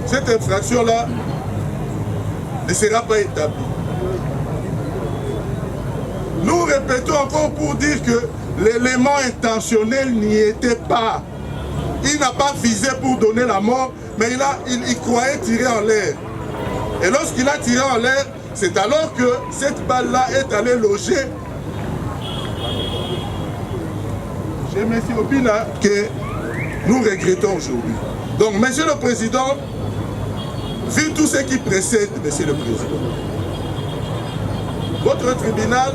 cette infraction-là ne sera pas établie. Nous répétons encore pour dire que l'élément intentionnel n'y était pas. Il n'a pas visé pour donner la mort, mais il croyait tirer en l'air. Et lorsqu'il a tiré en l'air, c'est alors que cette balle-là est allée loger chez M. Obina que nous regrettons aujourd'hui. Donc, Monsieur le Président, vu tout ce qui précède, Monsieur le Président, votre tribunal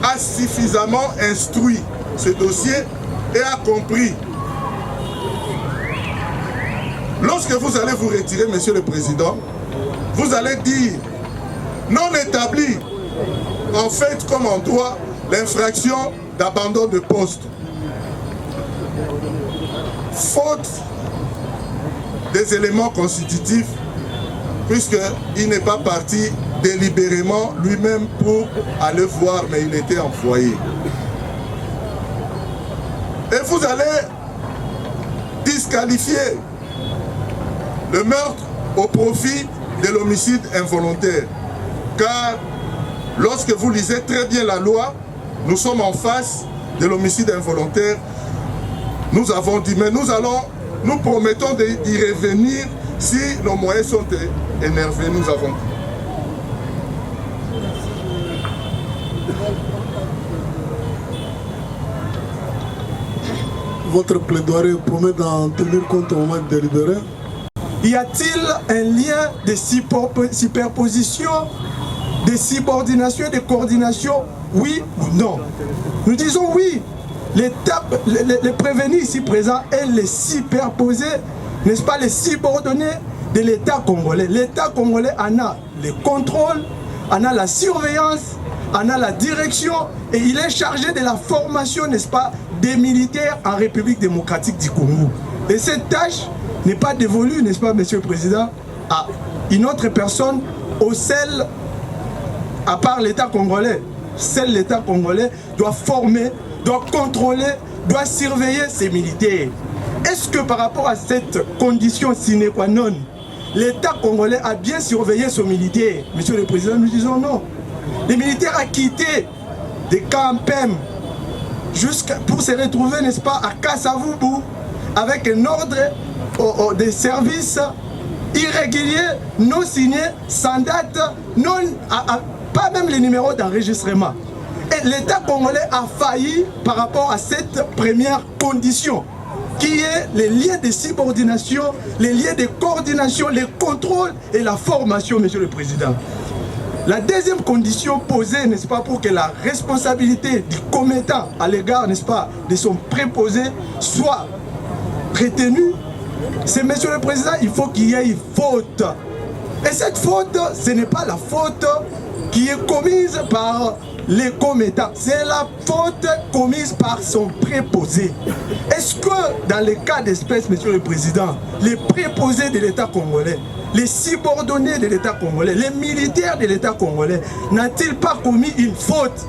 a suffisamment instruit ce dossier et a compris. Lorsque vous allez vous retirer, Monsieur le Président, vous allez dire non établi, en fait comme en droit, l'infraction d'abandon de poste. Faute des éléments constitutifs, puisqu'il n'est pas parti délibérément lui-même pour aller voir, mais il était en foyer. Et vous allez disqualifier le meurtre au profit de l'homicide involontaire. Car lorsque vous lisez très bien la loi, nous sommes en face de l'homicide involontaire. Nous avons dit, mais nous promettons d'y revenir si nos moyens sont énervés, nous avons dit. Votre plaidoirie promet d'en tenir compte au moment de délibérer. Y a-t-il un lien de superposition, de subordination, de coordination? Oui ou non? Nous disons oui. Les prévenus ici présents et les superposés, n'est-ce pas, les subordonnés de l'État congolais. L'État congolais en a le contrôle, en a la surveillance, en a la direction et il est chargé de la formation, n'est-ce pas, des militaires en République démocratique du Congo. Et cette tâche n'est pas dévolue, n'est-ce pas, Monsieur le Président, à une autre personne, au seul, à part l'État congolais. Seul l'État congolais doit former, doit contrôler, doit surveiller ses militaires. Est-ce que par rapport à cette condition sine qua non, l'État congolais a bien surveillé son militaire? Monsieur le Président, nous disons non. Les militaires ont quitté des camps PEM pour se retrouver, n'est-ce pas, à Kassavubu avec un ordre des services irréguliers, non signés, sans date, non, pas même les numéros d'enregistrement. Et l'État congolais a failli par rapport à cette première condition, qui est les liens de subordination, les liens de coordination, les contrôles et la formation, Monsieur le Président. La deuxième condition posée, n'est-ce pas, pour que la responsabilité du commettant à l'égard, n'est-ce pas, de son préposé soit retenue, c'est, Monsieur le Président, il faut qu'il y ait une faute. Et cette faute, ce n'est pas la faute qui est commise par les commettants, c'est la faute commise par son préposé. Est-ce que dans les cas d'espèce, Monsieur le Président, les préposés de l'État congolais, les subordonnés de l'État congolais, les militaires de l'État congolais, n'a-t-il pas commis une faute?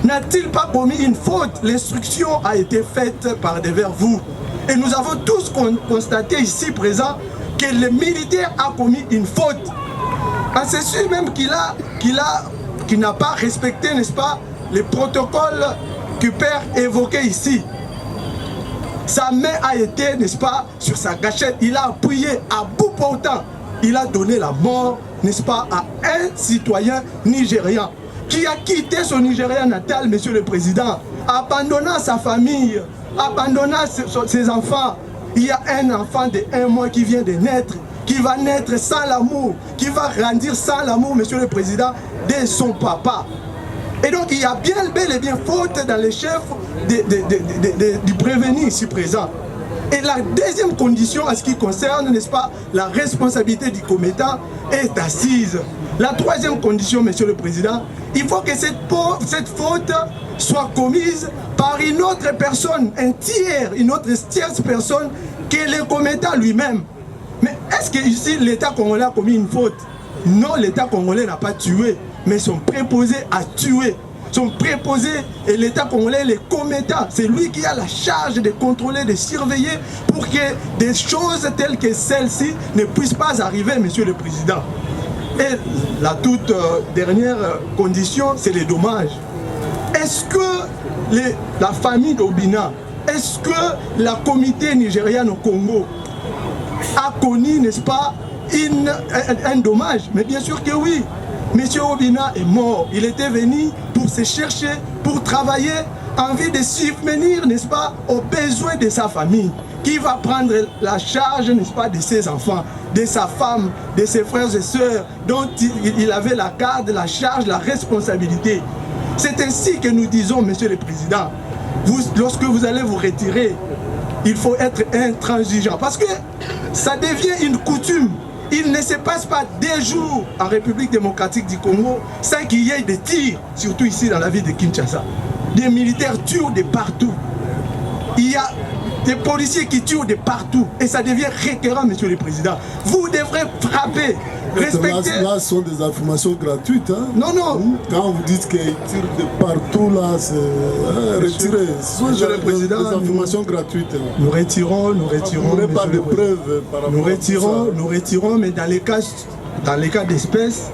N'a-t-il pas commis une faute? L'instruction a été faite par devers vous. Et nous avons tous constaté ici présent que le militaire a commis une faute. C'est sûr même qu'il n'a pas respecté, n'est-ce pas, les protocoles que Père évoquait ici. Sa main a été, n'est-ce pas, sur sa gâchette. Il a appuyé à bout portant. Il a donné la mort, n'est-ce pas, à un citoyen nigérian qui a quitté son Nigeria natal, Monsieur le Président, abandonnant sa famille, abandonnant ses enfants. Il y a un enfant de 1 mois qui vient de naître, qui va naître sans l'amour, qui va grandir sans l'amour, Monsieur le Président, de son papa. Et donc il y a bien bel et bien faute dans les chefs du prévenu ici présent. Et la deuxième condition en ce qui concerne, n'est-ce pas, la responsabilité du commettant est assise. La troisième condition, Monsieur le Président, il faut que cette faute soit commise par une autre personne, un tiers, une autre tierce personne que le commettant lui-même. Mais est-ce que ici l'État congolais a commis une faute? Non, l'État congolais n'a pas tué, mais son préposé a tué. Son préposé et l'État congolais, les commettants, c'est lui qui a la charge de contrôler, de surveiller pour que des choses telles que celles-ci ne puissent pas arriver, Monsieur le Président. Et la toute dernière condition, c'est les dommages. Est-ce que la famille d'Obina, est-ce que la communauté nigériane au Congo a connu, n'est-ce pas, un dommage? Mais bien sûr que oui. Monsieur Obina est mort. Il était venu pour se chercher, pour travailler, en vue de subvenir, n'est-ce pas, aux besoins de sa famille, qui va prendre la charge, n'est-ce pas, de ses enfants, de sa femme, de ses frères et sœurs, dont il avait la garde, la charge, la responsabilité. C'est ainsi que nous disons, Monsieur le Président, lorsque vous allez vous retirer, il faut être intransigeant, parce que ça devient une coutume. Il ne se passe pas des jours en République démocratique du Congo sans qu'il y ait des tirs, surtout ici dans la ville de Kinshasa. Des militaires tuent de partout. Il y a des policiers qui tuent de partout. Et ça devient récurrent, Monsieur le Président. Vous devrez frapper, respecter... Là, ce sont des affirmations gratuites. Hein? Non, non. Quand vous dites qu'ils tirent de partout, là, c'est retiré. Ce sont Monsieur le Président, des affirmations gratuites. Nous retirons, Vous n'avez pas de preuves par rapport à ça. Nous retirons, mais dans les cas d'espèce,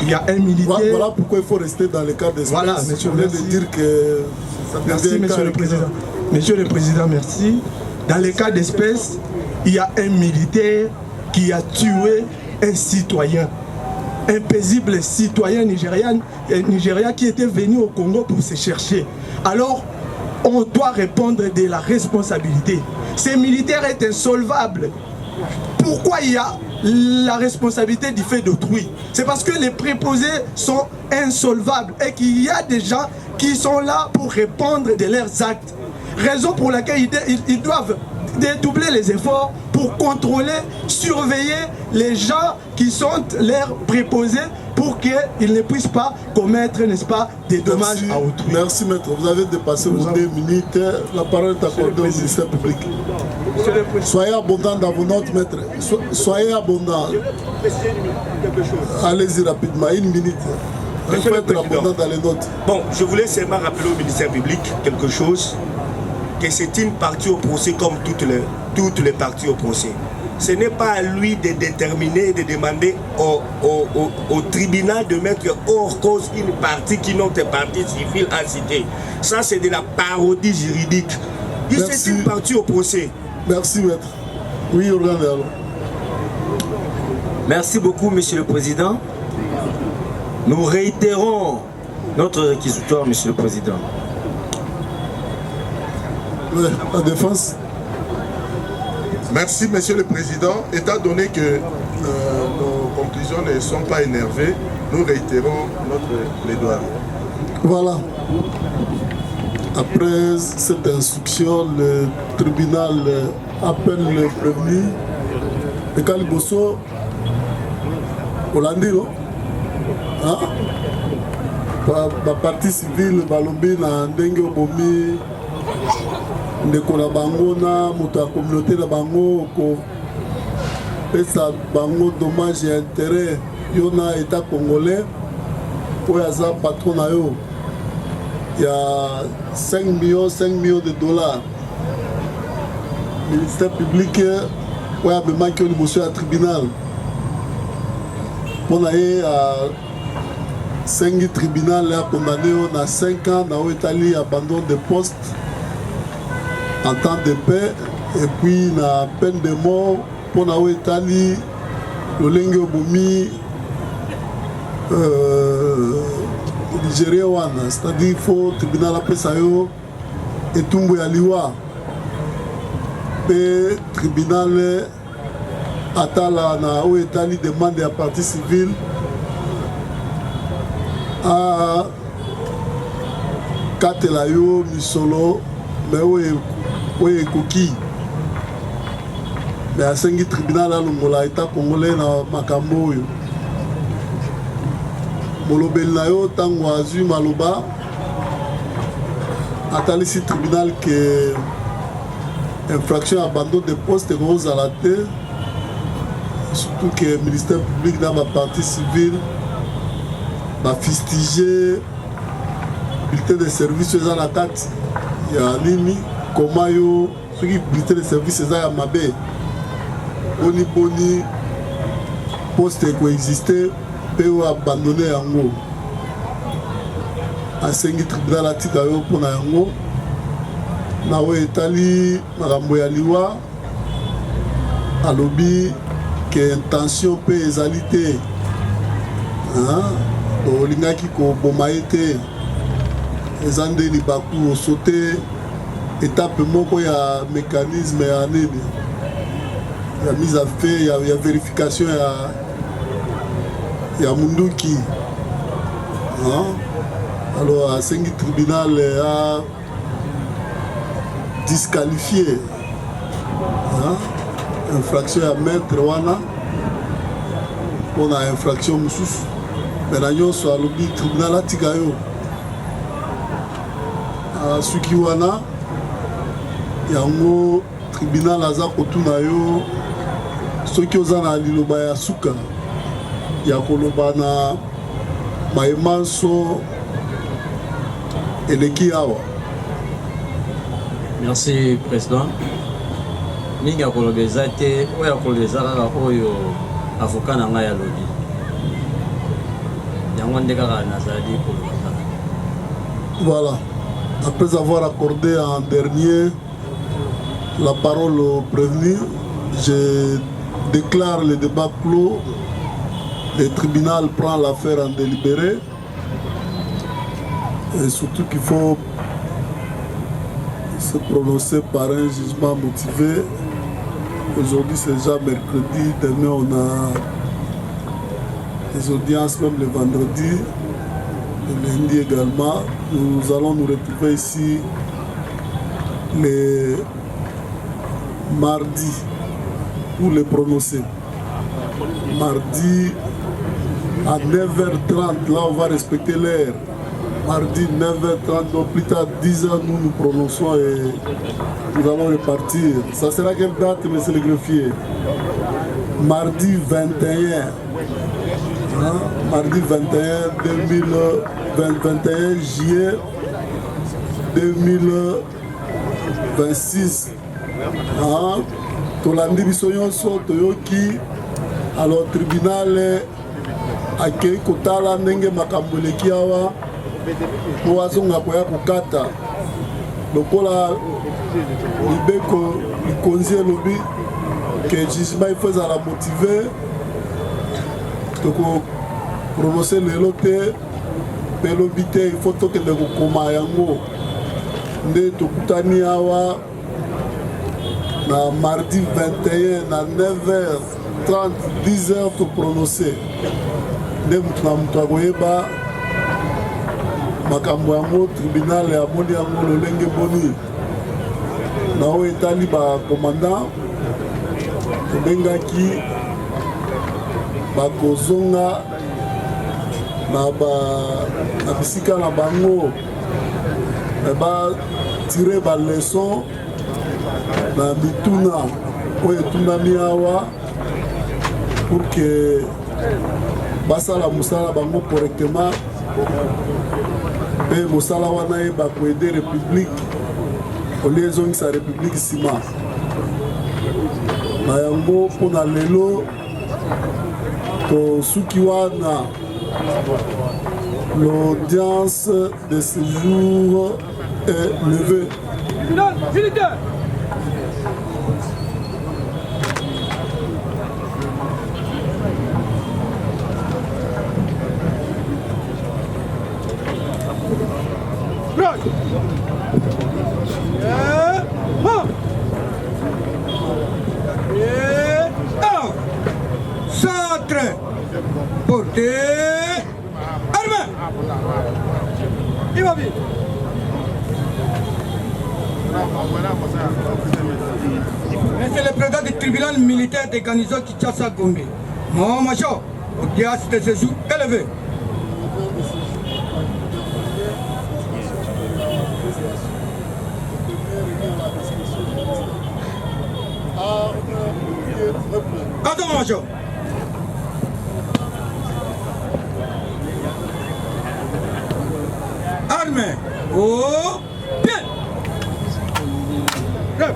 il y a un militaire... Voilà pourquoi il faut rester dans les cas d'espèce. Voilà, monsieur, au lieu de dire que... Merci, Monsieur le Président. Monsieur le Président, merci. Dans les cas d'espèce, il y a un militaire qui a tué un citoyen, un paisible citoyen nigérian qui était venu au Congo pour se chercher. Alors, on doit répondre de la responsabilité. Ce militaire est insolvable. Pourquoi il y a la responsabilité du fait d'autrui? C'est parce que les préposés sont insolvables et qu'il y a des gens qui sont là pour répondre de leurs actes. Raison pour laquelle ils doivent dédoubler les efforts pour contrôler, surveiller les gens qui sont leurs préposés pour qu'ils ne puissent pas commettre, n'est-ce pas, des dommages à autrui. Merci maître, vous avez dépassé vos 2 minutes. La parole est accordée au ministère public. Soyez abondant dans vos notes, maître. Soyez abondant. Allez-y rapidement, 1 minute. Il faut être abondant dans les notes. Bon, je voulais seulement rappeler au ministère public quelque chose, que c'est une partie au procès comme toutes les parties au procès. Ce n'est pas à lui de déterminer, de demander au tribunal de mettre hors cause une partie qui n'ont été partie civile à citer. Ça, c'est de la parodie juridique. C'est une partie au procès. Merci, maître. Oui, Organe. Merci beaucoup, Monsieur le Président. Nous réitérons notre réquisitoire, Monsieur le Président. Ouais, la défense. Merci, Monsieur le Président. Étant donné que nos conclusions ne sont pas énervées, nous réitérons notre plaidoirie. Voilà. Après cette instruction, le tribunal appelle le prévenu de Kaliboso Olandiro. La partie civile, Balobi, na ndenge obomi ndeko na bango na moto ya communauté na bango kopesa bango dommage et intérêt yo na état congolais oyo aza patron na yo ya 5 millions de dollars. Ministère public oyo abemaki yo liboso ya tribunal mpona ye sengi tribunal a condamné on a 5 ans dans Italie abandon de poste en temps de paix et puis na peine de mort pour na Italie lolenge obomi Nigeria wana, c'est-à-dire il faut tribunal apesa yo etumbu ya liwa pe tribunal atala na Italie demande ya partie civile a katela yo misolo mais oyo ekoki mais asengi tribunal alongola état congolais na makambo oyo molobeli na yo ntango azwi maloba atalisi tribunal ke infraction abandon de poste ekozala te surtout que ministère public na bapartie civile bafistige bulletin de service eza na kati ya nini koma yo soki bulletin de service eza ya mabe boni poste ekoexiste mpe oyo abandone yango asengi tribunal atika yo mpona yango na oyo etali makambo ya liwa alobi ke intention mpe ezali te olingaki koboma ye te eza nde libaku osote étape moko ya mécanisme ya nini ya mise à fait ya vérification ya munduki alors asengi tribunal a disqualifié infraction ya maître wana mpona infraction mosusu me na nyonso alobi tribunal atika yo suki wana yango tribunal aza kotuna yo soki oza na liloba ya suka ya koloba na mayemanso eleki awa. Merci président. Mingi ya koloba eza te oyo akoloba eza kaka oyo avocat na ngai alobi yango nde kaka nazali koloba kaka. Voilà. Après avoir accordé en dernier la parole au prévenu, je déclare le débat clos. Le tribunal prend l'affaire en délibéré. Et surtout qu'il faut se prononcer par un jugement motivé. Aujourd'hui c'est déjà mercredi, demain on a des audiences même le vendredi, le lundi également. Nous allons nous retrouver ici le mardi pour les prononcer. Mardi à 9h30, là on va respecter l'heure. Mardi 9h30, donc plus tard 10h, nous nous prononçons et nous allons repartir. Ça sera quelle date, monsieur le greffier? Mardi 21. Hein? Mardi 21 juillet 2026. Hein? Tolandi biso nyonso toyoki alors tribunal akei kotala ndenge makambo eleki awa po azonga koya kokata lokola libeko likonzi elobi ke jugement ifo ezala motive tokoprononce lelo te mpe elobi te ifo tokende kokoma yango nde tokutani awa na mardi 21 na 9h30 10h toprononce nde mutu na mutu akoyeba makambo yango tribunal amoni yango lolenge boni na oyo etali bakomandant tobengaki bakozonga na bisika na bango batire baleson na bituna oyo etunami awa pour que basala mosala bango correctement mpe mosala wana ye bakoede république olie ezongisa république nsima na yango mpona lelo tosuki wana l'audience de ce jour est levée. Centre porté armé. Il va bien. C'est le président du tribunal militaire des garnisons Kinshasa Gombe. Mon major, audience de séjour élevé. Attends, major. Armé. Oh, bien. Rep.